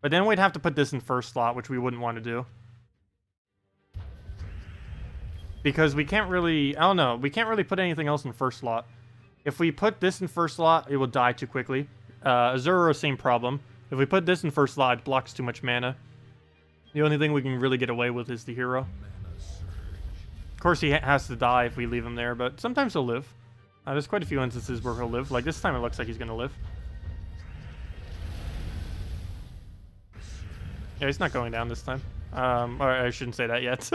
But then we'd have to put this in first slot, which we wouldn't want to do. Because we can't really... I don't know. We can't really put anything else in first slot. If we put this in first slot, it will die too quickly. Azura, same problem. If we put this in first slot, it blocks too much mana. The only thing we can really get away with is the hero. Of course, he has to die if we leave him there, but sometimes he'll live. There's quite a few instances where he'll live. Like this time, it looks like he's going to live. Yeah, he's not going down this time. Or I shouldn't say that yet.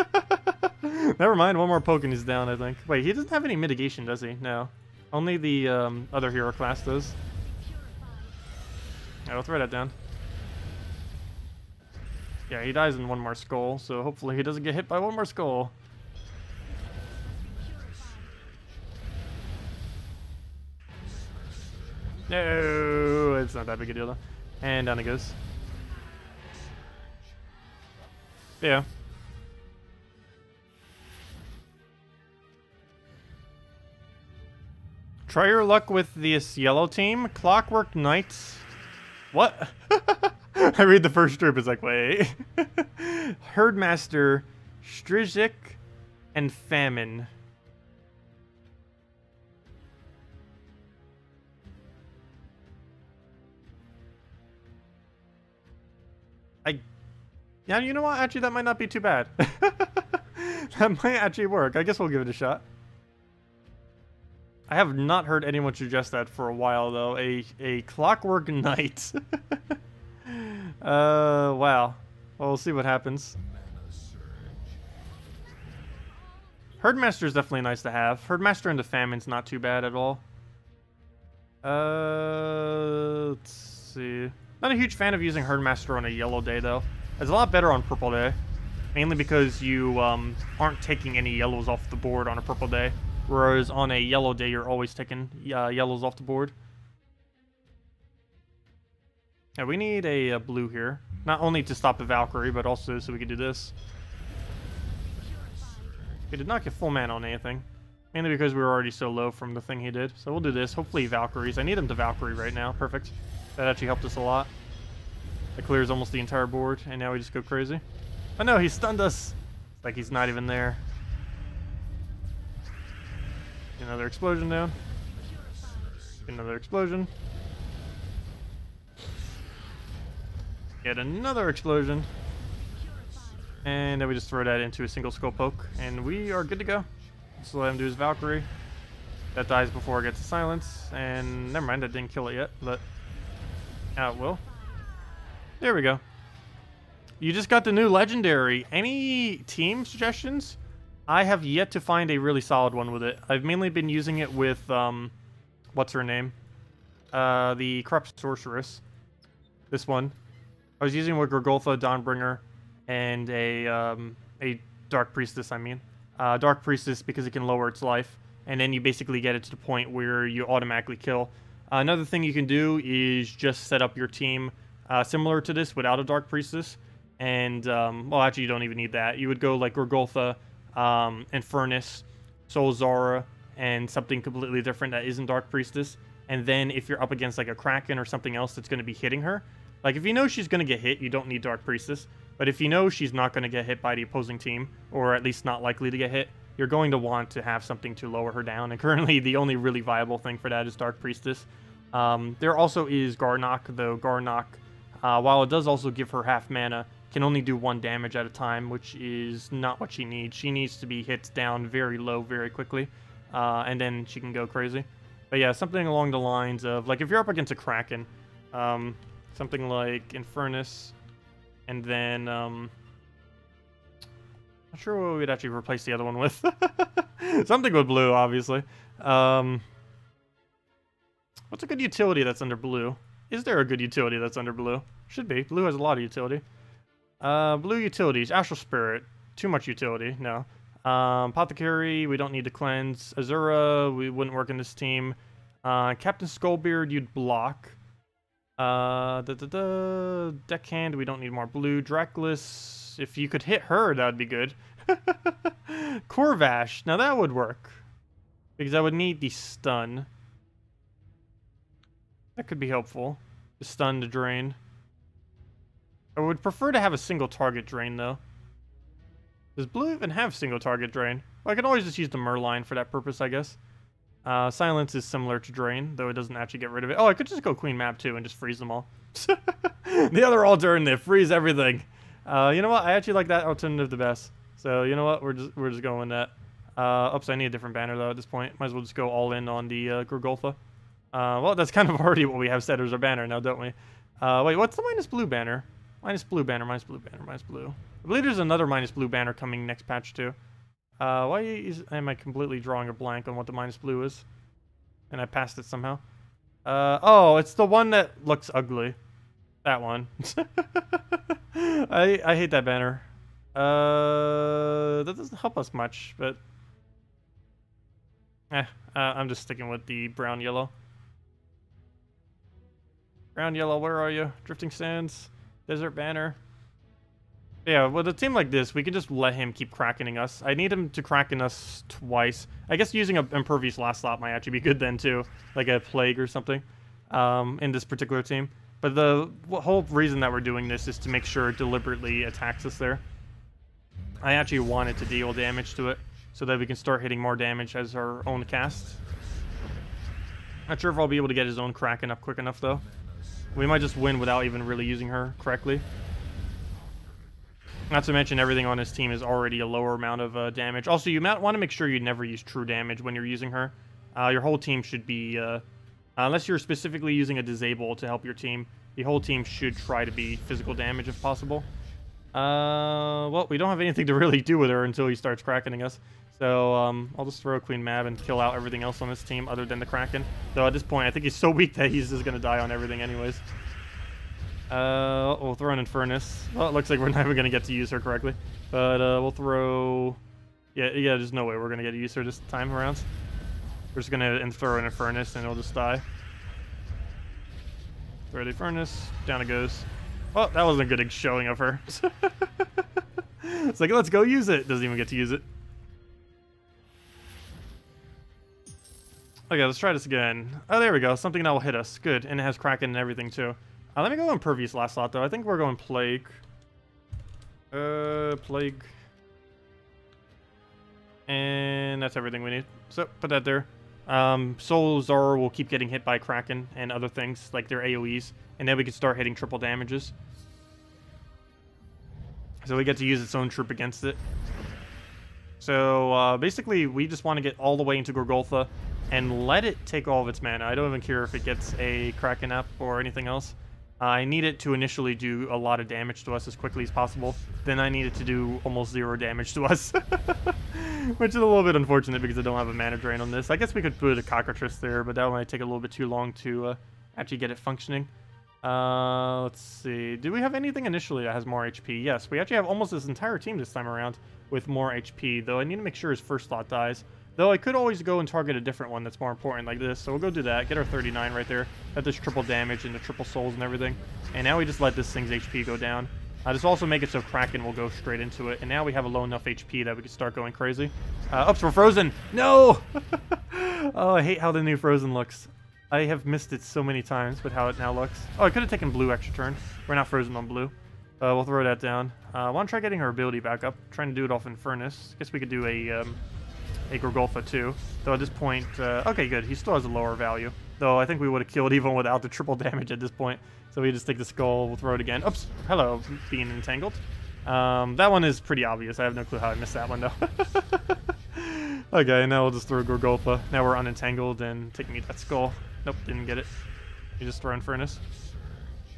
Never mind, 1 more poke and he's down, I think. Wait, he doesn't have any mitigation, does he? No. Only the other hero class does. Yeah, we'll throw that down. Yeah, he dies in 1 more skull, so hopefully he doesn't get hit by 1 more skull. No, it's not that big a deal though. And down it goes. Yeah. Try your luck with this yellow team. Clockwork Knights. What? I read the first strip, it's like, wait. Herdmaster, Strizik, and Famine. Yeah, you know what? Actually, that might not be too bad. That might actually work. I guess we'll give it a shot. I have not heard anyone suggest that for a while, though. A Clockwork Knight. Wow. Well, we'll see what happens. Herdmaster is definitely nice to have. Herdmaster and the Famine's not too bad at all. Let's see. Not a huge fan of using Herdmaster on a yellow day, though. It's a lot better on purple day. Mainly because you aren't taking any yellows off the board on a purple day. Whereas on a yellow day, you're always taking yellows off the board. Yeah, we need a blue here. Not only to stop the Valkyrie, but also so we can do this. He did not get full mana on anything. Mainly because we were already so low from the thing he did. So we'll do this. Hopefully Valkyries. I need him to Valkyrie right now. Perfect. That actually helped us a lot. That clears almost the entire board, and now we just go crazy. Oh no, he stunned us! It's like he's not even there. Another explosion down. Another explosion. Get another explosion. And then we just throw that into a single skull poke, and we are good to go. Just let him do his Valkyrie. That dies before it gets to silence, and never mind, that didn't kill it yet, but now it will. There we go. You just got the new legendary. Any team suggestions? I have yet to find a really solid one with it. I've mainly been using it with, what's her name? The Corrupt Sorceress. This one. I was using it with Gorgolfa, Dawnbringer, and a Dark Priestess, I mean. Dark Priestess because it can lower its life. And then you basically get it to the point where you automatically kill. Another thing you can do is just set up your team similar to this without a Dark Priestess. And, well, actually, you don't even need that. You would go like Gorgolfa, Infernus, Soul Zara, and something completely different that isn't Dark Priestess. And then if you're up against like a Kraken or something else that's going to be hitting her, like if you know she's going to get hit, you don't need Dark Priestess. But if you know she's not going to get hit by the opposing team, or at least not likely to get hit, you're going to want to have something to lower her down. And currently, the only really viable thing for that is Dark Priestess. There also is Garnock, though Garnock, while it does also give her half mana, can only do 1 damage at a time, which is not what she needs. She needs to be hit down very low very quickly, and then she can go crazy. But yeah, something along the lines of, like, if you're up against a Kraken, something like Infernus, and then, not sure what we'd actually replace the other one with. Something with blue, obviously. What's a good utility that's under blue? Is there a good utility that's under blue? Should be. Blue has a lot of utility. Blue utilities. Astral Spirit. Too much utility. No. Apothecary. We don't need to cleanse. Azura. We wouldn't work in this team. Captain Skullbeard. You'd block. Deckhand. We don't need more blue. Draculus. If you could hit her, that would be good. Corvash. Now that would work. Because I would need the stun. That could be helpful. The stun to drain. I would prefer to have a single target drain, though. Does blue even have single target drain? Well, I can always just use the Merline for that purpose, I guess. Silence is similar to drain, though it doesn't actually get rid of it. Oh, I could just go Queen Map, too, and just freeze them all. The other alternative, freeze everything. You know what? I actually like that alternative the best. So, you know what? We're just going with that. Oops, I need a different banner, though, at this point. Might as well just go all in on the Gorgolfa. Well, that's kind of already what we have set as our banner now, don't we? Wait, what's the minus blue banner? Minus blue banner, minus blue banner, minus blue. I believe there's another minus blue banner coming next patch, too. Why am I completely drawing a blank on what the minus blue is? And I passed it somehow. Oh, it's the one that looks ugly. That one. I hate that banner. That doesn't help us much, but... I'm just sticking with the brown-yellow. Brown-yellow, where are you? Drifting Sands. Desert Banner. Yeah, with a team like this, we can just let him keep crackening us. I need him to kraken us twice. I guess using an Impervious last slot might actually be good then, too. Like a Plague or something in this particular team. But the whole reason that we're doing this is to make sure it deliberately attacks us there. I actually wanted to deal damage to it so that we can start hitting more damage as our own cast. Not sure if I'll be able to get his own Kraken up quick enough, though. We might just win without even really using her correctly. Not to mention everything on his team is already a lower amount of damage. Also, you might want to make sure you never use true damage when you're using her. Your whole team should be, unless you're specifically using a disable to help your team, the whole team should try to be physical damage if possible. Well, we don't have anything to really do with her until he starts crackening us. So, I'll just throw Queen Mab and kill out everything else on this team other than the Kraken. Though at this point, I think he's so weak that he's just going to die on everything anyways. We'll throw an Infernus. Well, it looks like we're not even going to get to use her correctly. But, we'll throw... Yeah, there's no way we're going to get to use her this time around. We're just going to throw an Infernus and it'll just die. Throw the Infernus. Down it goes. Well, that wasn't a good showing of her. It's like, let's go use it. Doesn't even get to use it. Okay, let's try this again. Oh, there we go. Something that will hit us. Good. And it has Kraken and everything, too. Let me go Impervious last slot, though. I think we're going Plague. Plague. And that's everything we need. So, put that there. Soul Zora will keep getting hit by Kraken and other things, like their AoEs. And then we can start hitting triple damages. So we get to use its own troop against it. So, basically, we just want to get all the way into Gorgoltha and let it take all of its mana. I don't even care if it gets a Kraken up or anything else. I need it to initially do a lot of damage to us as quickly as possible. Then I need it to do almost 0 damage to us. Which is a little bit unfortunate because I don't have a mana drain on this. I guess we could put a Cockatrice there, but that might take a little bit too long to actually get it functioning. Let's see. Do we have anything initially that has more HP? Yes, we actually have almost this entire team this time around with more HP, though I need to make sure his first slot dies. Though I could always go and target a different one that's more important like this. So we'll go do that. Get our 39 right there. That does triple damage and the triple souls and everything. And now we just let this thing's HP go down. Just also make it so Kraken will go straight into it. And now we have a low enough HP that we can start going crazy. Oops, we're frozen. No! Oh, I hate how the new Frozen looks. I have missed it so many times with how it now looks. Oh, I could have taken blue extra turn. We're not frozen on blue. We'll throw that down. I want to try getting her ability back up. Trying to do it off Infernus. Guess we could do a Gorgoltha too. Though at this point, okay, good. He still has a lower value. Though I think we would have killed even without the triple damage at this point. So we just take the skull, we'll throw it again. Oops, hello, being entangled. That one is pretty obvious. I have no clue how I missed that one though. Okay, now we'll just throw Gorgoltha. Now we're unentangled and take me that skull. Nope, didn't get it. You just throw Infernus.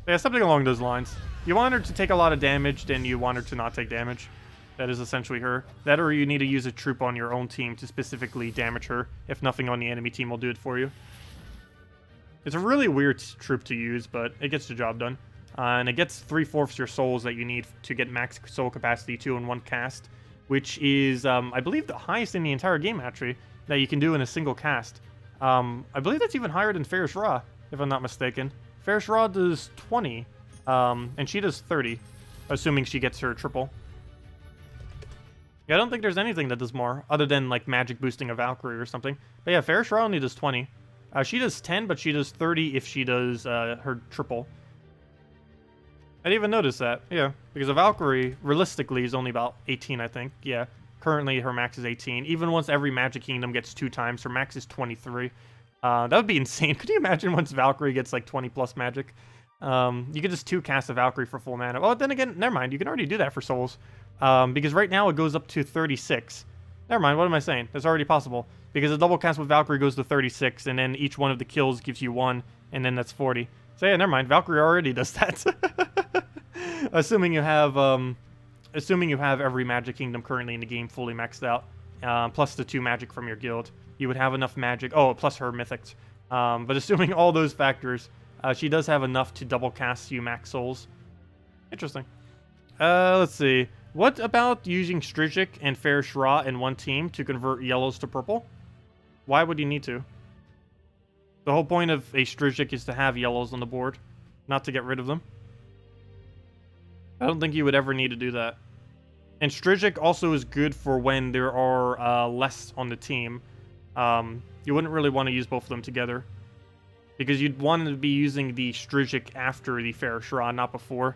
Yeah, something along those lines. You want her to take a lot of damage, then you want her to not take damage. That is essentially her. That or you need to use a troop on your own team to specifically damage her. If nothing on the enemy team will do it for you. It's a really weird troop to use, but it gets the job done. And it gets 3/4 your souls that you need to get max soul capacity 2 in one cast. Which is, I believe, the highest in the entire game, actually, that you can do in a single cast. I believe that's even higher than Ferris Ra, if I'm not mistaken. Ferris Ra does 20, and she does 30, assuming she gets her triple. Yeah, I don't think there's anything that does more, other than, like, magic boosting a Valkyrie or something. But yeah, Ferris Ra only does 20. She does 10, but she does 30 if she does her triple. I didn't even notice that, yeah. Because a Valkyrie, realistically, is only about 18, I think. Yeah, currently her max is 18. Even once every Magic Kingdom gets 2 times, her max is 23. That would be insane. Could you imagine once Valkyrie gets, like, 20 plus magic? You could just 2 cast a Valkyrie for full mana. Well, then again, never mind. You can already do that for souls. Because right now it goes up to 36. Never mind, what am I saying? That's already possible. Because a double cast with Valkyrie goes to 36, and then each one of the kills gives you 1, and then that's 40. So yeah, never mind. Valkyrie already does that. Assuming you have every Magic Kingdom currently in the game fully maxed out, plus the 2 magic from your guild, you would have enough magic. Oh, plus her mythics. But assuming all those factors, she does have enough to double cast you max souls. Interesting. Let's see. What about using Strigic and Ferris Ra in one team to convert yellows to purple? Why would you need to? The whole point of a Strigic is to have yellows on the board, not to get rid of them. I don't think you would ever need to do that. And Strigic also is good for when there are less on the team. You wouldn't really want to use both of them together. Because you'd want to be using the Strigic after the Ferris Ra, not before.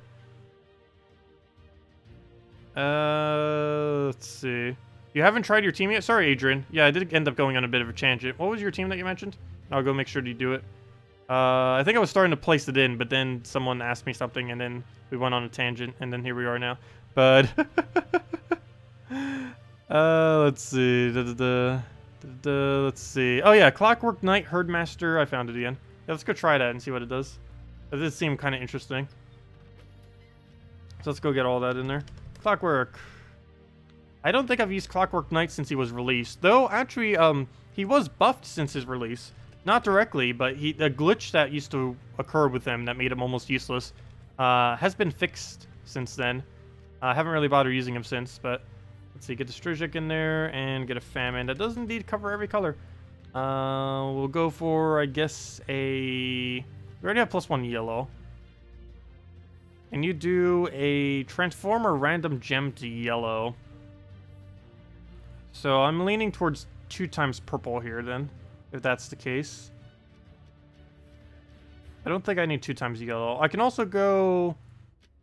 Let's see. You haven't tried your team yet? Sorry, Adrian. Yeah, I did end up going on a bit of a tangent. What was your team that you mentioned? I'll go make sure to do it. I think I was starting to place it in, but then someone asked me something, and then we went on a tangent, and then here we are now. But let's see. Let's see. Oh yeah, Clockwork Knight Herdmaster. I found it again. Yeah, let's go try that and see what it does. That did seem kind of interesting. So let's go get all that in there. Clockwork. I don't think I've used Clockwork Knight since he was released. Though, actually, he was buffed since his release. Not directly, but the glitch that used to occur with him that made him almost useless has been fixed since then. I haven't really bothered using him since, but let's see. Get the Strigic in there and get a Famine. That does indeed cover every color. We'll go for, I guess, we already have +1 yellow. And you do a Transformer Random Gem to yellow. So I'm leaning towards 2 times purple here then, if that's the case. I don't think I need 2 times yellow. I can also go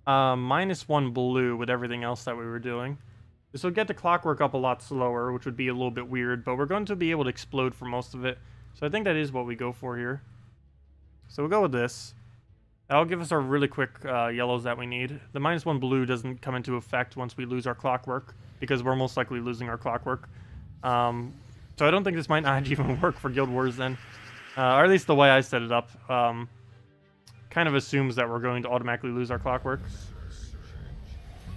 -1 blue with everything else that we were doing. This will get the clockwork up a lot slower, which would be a little bit weird, but we're going to be able to explode for most of it. So I think that is what we go for here. So we'll go with this. That'll give us our really quick yellows that we need. The -1 blue doesn't come into effect once we lose our clockwork, because we're most likely losing our clockwork. So I don't think this might not even work for Guild Wars then. Or at least the way I set it up. Kind of assumes that we're going to automatically lose our clockwork.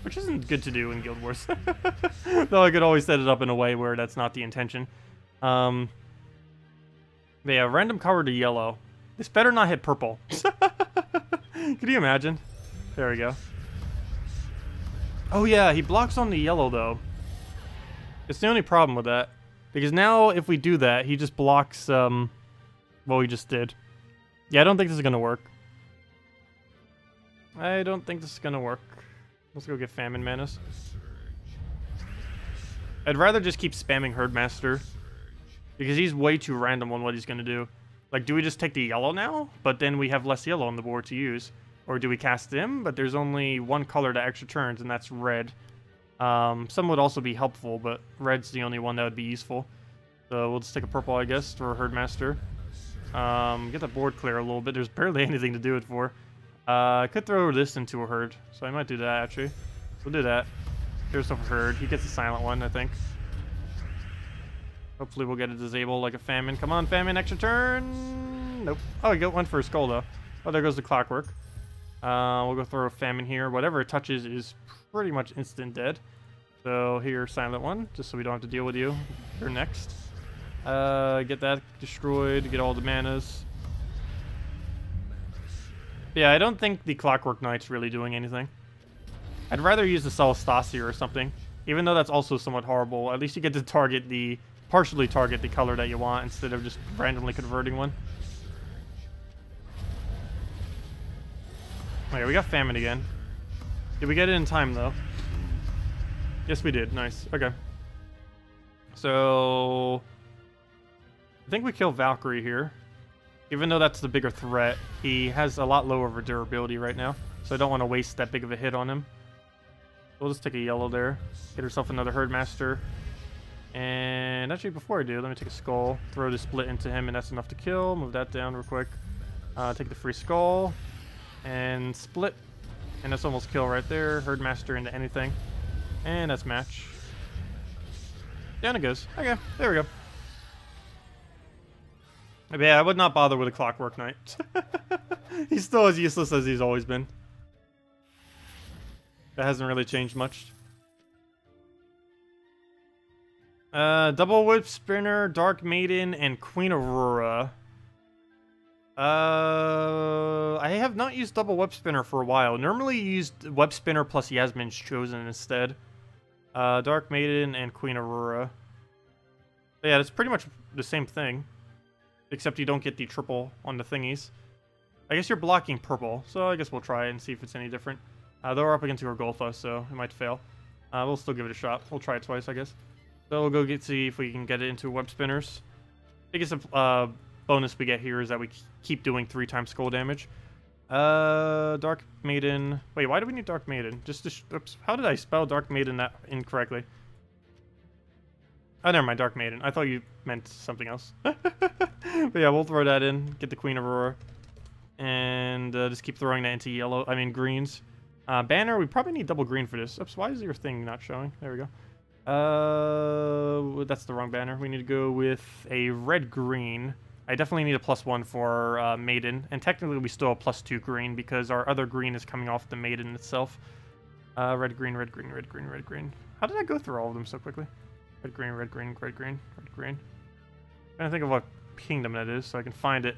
Which isn't good to do in Guild Wars. Though I could always set it up in a way where that's not the intention. But yeah, random color to yellow. This better not hit purple. Could you imagine? There we go. Oh yeah, he blocks on the yellow though. It's the only problem with that. Because now if we do that, he just blocks what we just did. Yeah, I don't think this is gonna work. I don't think this is gonna work. Let's go get Famine Manus. I'd rather just keep spamming Herdmaster. Because he's way too random on what he's gonna do. Like, do we just take the yellow now? But then we have less yellow on the board to use. Or do we cast him? But there's only 1 color that extra turns, and that's red. Some would also be helpful, but red's the only one that would be useful. So we'll just take a purple, I guess, for Herdmaster. Get the board clear a little bit. There's barely anything to do it for. I could throw this into a herd, so I might do that, actually. We'll do that. Here's stuff for herd. He gets a silent one, I think. Hopefully we'll get a disable like a Famine. Come on, Famine, extra turn! Nope. Oh, he went for a skull, though. Oh, there goes the clockwork. We'll go throw a Famine here. Whatever it touches is pretty much instant dead. So here, silent one, just so we don't have to deal with you. You're next. Get that destroyed, get all the manas. Yeah, I don't think the Clockwork Knight's really doing anything. I'd rather use the Celestasir or something. Even though that's also somewhat horrible, at least you get to partially target the color that you want instead of just randomly converting one. Okay, we got Famine again. Did we get it in time, though? Yes, we did. Nice. Okay. So I think we kill Valkyrie here. Even though that's the bigger threat, he has a lot lower of a durability right now. So I don't want to waste that big of a hit on him. We'll just take a yellow there. Get herself another Herdmaster. And actually, before I do, let me take a skull. Throw the split into him, and that's enough to kill. Move that down real quick. Take the free skull. And split. And that's almost kill right there. Herdmaster into anything. And that's match. Down it goes. Okay, there we go. But yeah, I would not bother with a Clockwork Knight. He's still as useless as he's always been. That hasn't really changed much. Double Whip Spinner, Dark Maiden, and Queen Aurora. I have not used Double Web Spinner for a while. Normally you used Web Spinner plus Yasmin's Chosen instead. Dark Maiden and Queen Aurora. But yeah, it's pretty much the same thing. Except you don't get the triple on the thingies. I guess you're blocking purple, so I guess we'll try it and see if it's any different. Though we're up against Gorgolfa, so it might fail. We'll still give it a shot. We'll try it twice, I guess. So we'll go see if we can get it into Web Spinners. Biggest bonus we get here is that we keep doing 3 times skull damage. Dark Maiden. Wait, why do we need Dark Maiden? Oops. How did I spell Dark Maiden that incorrectly? Oh, never mind, Dark Maiden. I thought you meant something else. But yeah, we'll throw that in. Get the Queen Aurora. And just keep throwing that into greens. Banner, we probably need double green for this. Oops, why is your thing not showing? There we go. That's the wrong banner. We need to go with a red-green. I definitely need a +1 for Maiden. And technically we still have +2 green because our other green is coming off the Maiden itself. Red, green, red, green, red, green, red, green. How did I go through all of them so quickly? Red, green, red, green, red, green, red, green. I'm trying to think of what kingdom that is so I can find it.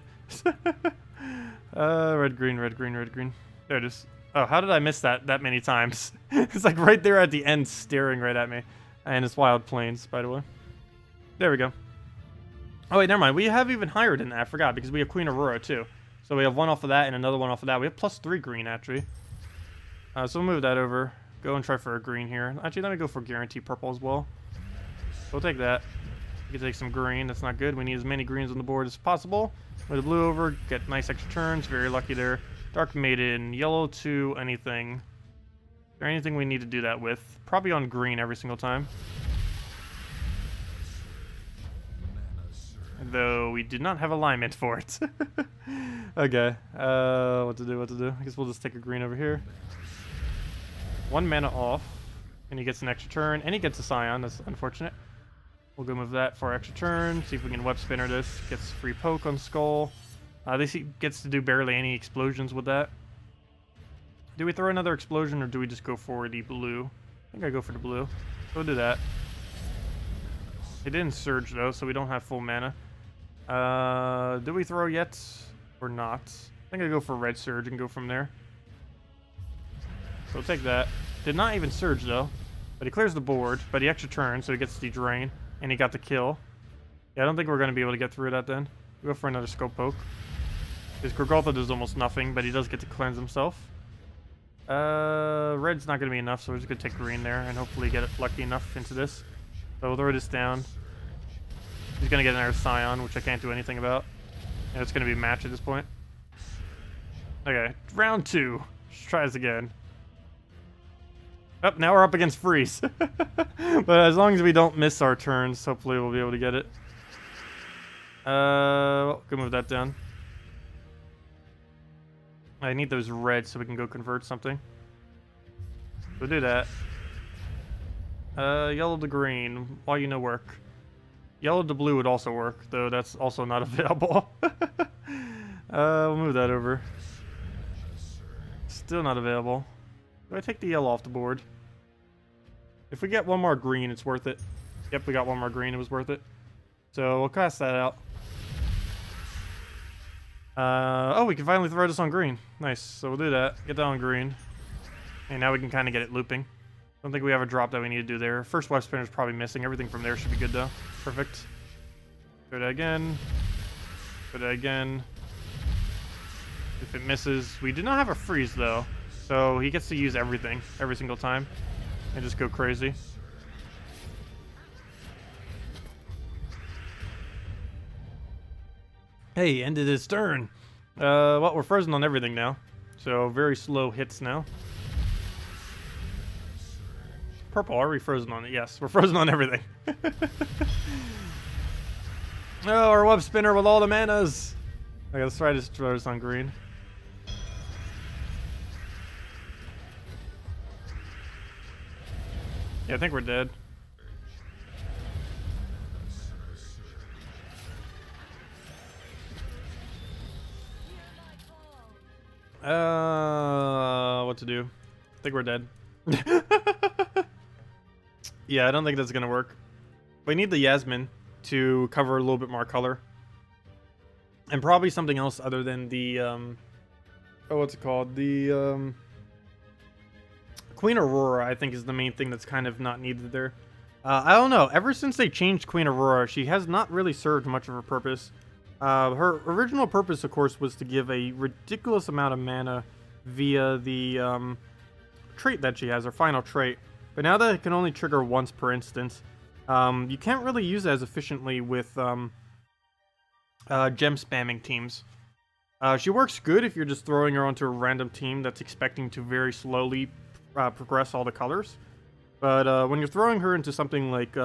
Red, green, red, green, red, green. There it is. Oh, how did I miss that many times? It's like right there at the end staring right at me. And it's Wild Plains, by the way. There we go. Oh, wait, never mind. We have even higher than that. I forgot, because we have Queen Aurora, too. So we have one off of that and another one off of that. We have +3 green, actually. So we'll move that over. Go and try for a green here. Actually, let me go for guarantee purple as well. We'll take that. We can take some green. That's not good. We need as many greens on the board as possible. Move the blue over. Get nice extra turns. Very lucky there. Dark Maiden. Yellow to anything. Is there anything we need to do that with? Probably on green every single time. Though we did not have alignment for it. Okay. What to do? I guess we'll just take a green over here. 1 mana off. And he gets an extra turn. And he gets a Scion. That's unfortunate. We'll go move that for extra turn. See if we can web spinner this. Gets free poke on Skull. This gets to do barely any explosions with that. Do we throw another explosion or do we just go for the blue? I think I go for the blue. So we'll do that. It didn't surge though, so we don't have full mana. Do we throw yet or not? I think I go for red surge and go from there. So we'll take that. Did not even surge though. But he clears the board, but he extra turns, so he gets the drain. And he got the kill. Yeah, I don't think we're going to be able to get through that then. We'll go for another scope poke. His Gorgotha does almost nothing, but he does get to cleanse himself. Red's not going to be enough, so we're just going to take green there and hopefully get it lucky enough into this. So we'll throw this down. He's going to get another Scion, which I can't do anything about. And it's going to be a match at this point. Okay, round 2. Let's try this again. Oh, now we're up against freeze. But as long as we don't miss our turns, hopefully we'll be able to get it. Go move that down. I need those reds so we can go convert something. We'll do that. Yellow to green. Why you no work? Yellow to blue would also work, though that's also not available. We'll move that over. Still not available. Do I take the yellow off the board? If we get one more green, it's worth it. Yep, we got one more green. It was worth it. So we'll cast that out. Oh, we can finally throw this on green. Nice. So we'll do that. Get that on green. And now we can kind of get it looping. Don't think we have a drop that we need to do there. First web spinner is probably missing. Everything from there should be good, though. Perfect. Throw that again. Throw that again. If it misses... We do not have a freeze, though. So he gets to use everything every single time. And just go crazy. Hey, ended his turn. Well, we're frozen on everything now. So very slow hits now. Purple, are we frozen on it? Yes, we're frozen on everything. Oh, our web spinner with all the manas. Okay, let's try to throw this on green. Yeah, I think we're dead. What to do? I think we're dead. Yeah, I don't think that's gonna work. We need the Yasmin to cover a little bit more color. And probably something else other than the, oh, what's it called? The, Queen Aurora, I think, is the main thing that's kind of not needed there. I don't know. Ever since they changed Queen Aurora, she has not really served much of her purpose. Her original purpose, of course, was to give a ridiculous amount of mana via the trait that she has, her final trait. But now that it can only trigger once per instance, you can't really use it as efficiently with gem spamming teams. She works good if you're just throwing her onto a random team that's expecting to very slowly progress all the colors. But when you're throwing her into something like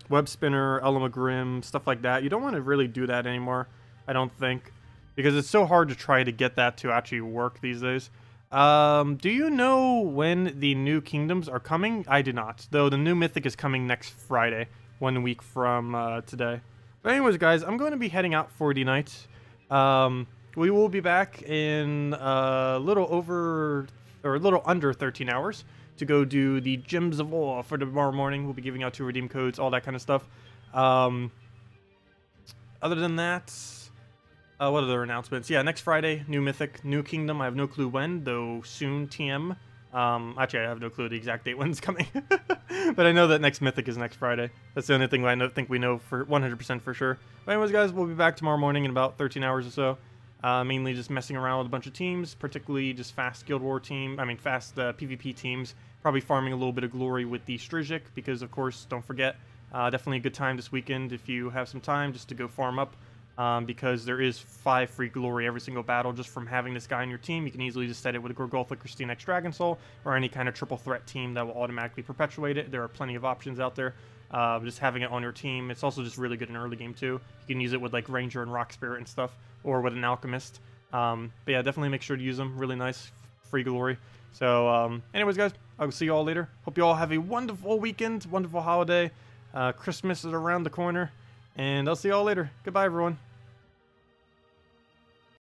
Web Spinner, Elamagrim, stuff like that, you don't want to really do that anymore, I don't think. Because it's so hard to try to get that to actually work these days. Do you know when the new kingdoms are coming? I do not, though the new mythic is coming next Friday, 1 week from today. But anyways, guys, I'm going to be heading out for the night. We will be back in a little under 13 hours to go do the Gems of War for tomorrow morning. We'll be giving out 2 redeem codes, all that kind of stuff. Other than that, what other announcements? Yeah, next Friday, new mythic, new kingdom. I have no clue when, though soon TM. Actually, I have no clue the exact date when it's coming. But I know that next mythic is next Friday. That's the only thing I think we know for 100% for sure. But anyways, guys, we'll be back tomorrow morning in about 13 hours or so. Mainly just messing around with a bunch of teams, particularly just fast Guild War team. I mean, fast PvP teams. Probably farming a little bit of glory with the ssaszix because, of course, don't forget, definitely a good time this weekend if you have some time just to go farm up. Because there is 5 free glory every single battle just from having this guy in your team. You can easily just set it with a Gorgulfa, Christine X Dragon Soul, or any kind of triple threat team that will automatically perpetuate it. There are plenty of options out there. Just having it on your team. It's also just really good in early game too. You can use it with like Ranger and Rock Spirit and stuff, or with an Alchemist. But yeah, definitely make sure to use them. Really nice, free glory. So anyways, guys, I'll see you all later. Hope you all have a wonderful weekend, wonderful holiday. Christmas is around the corner, and I'll see you all later. Goodbye, everyone.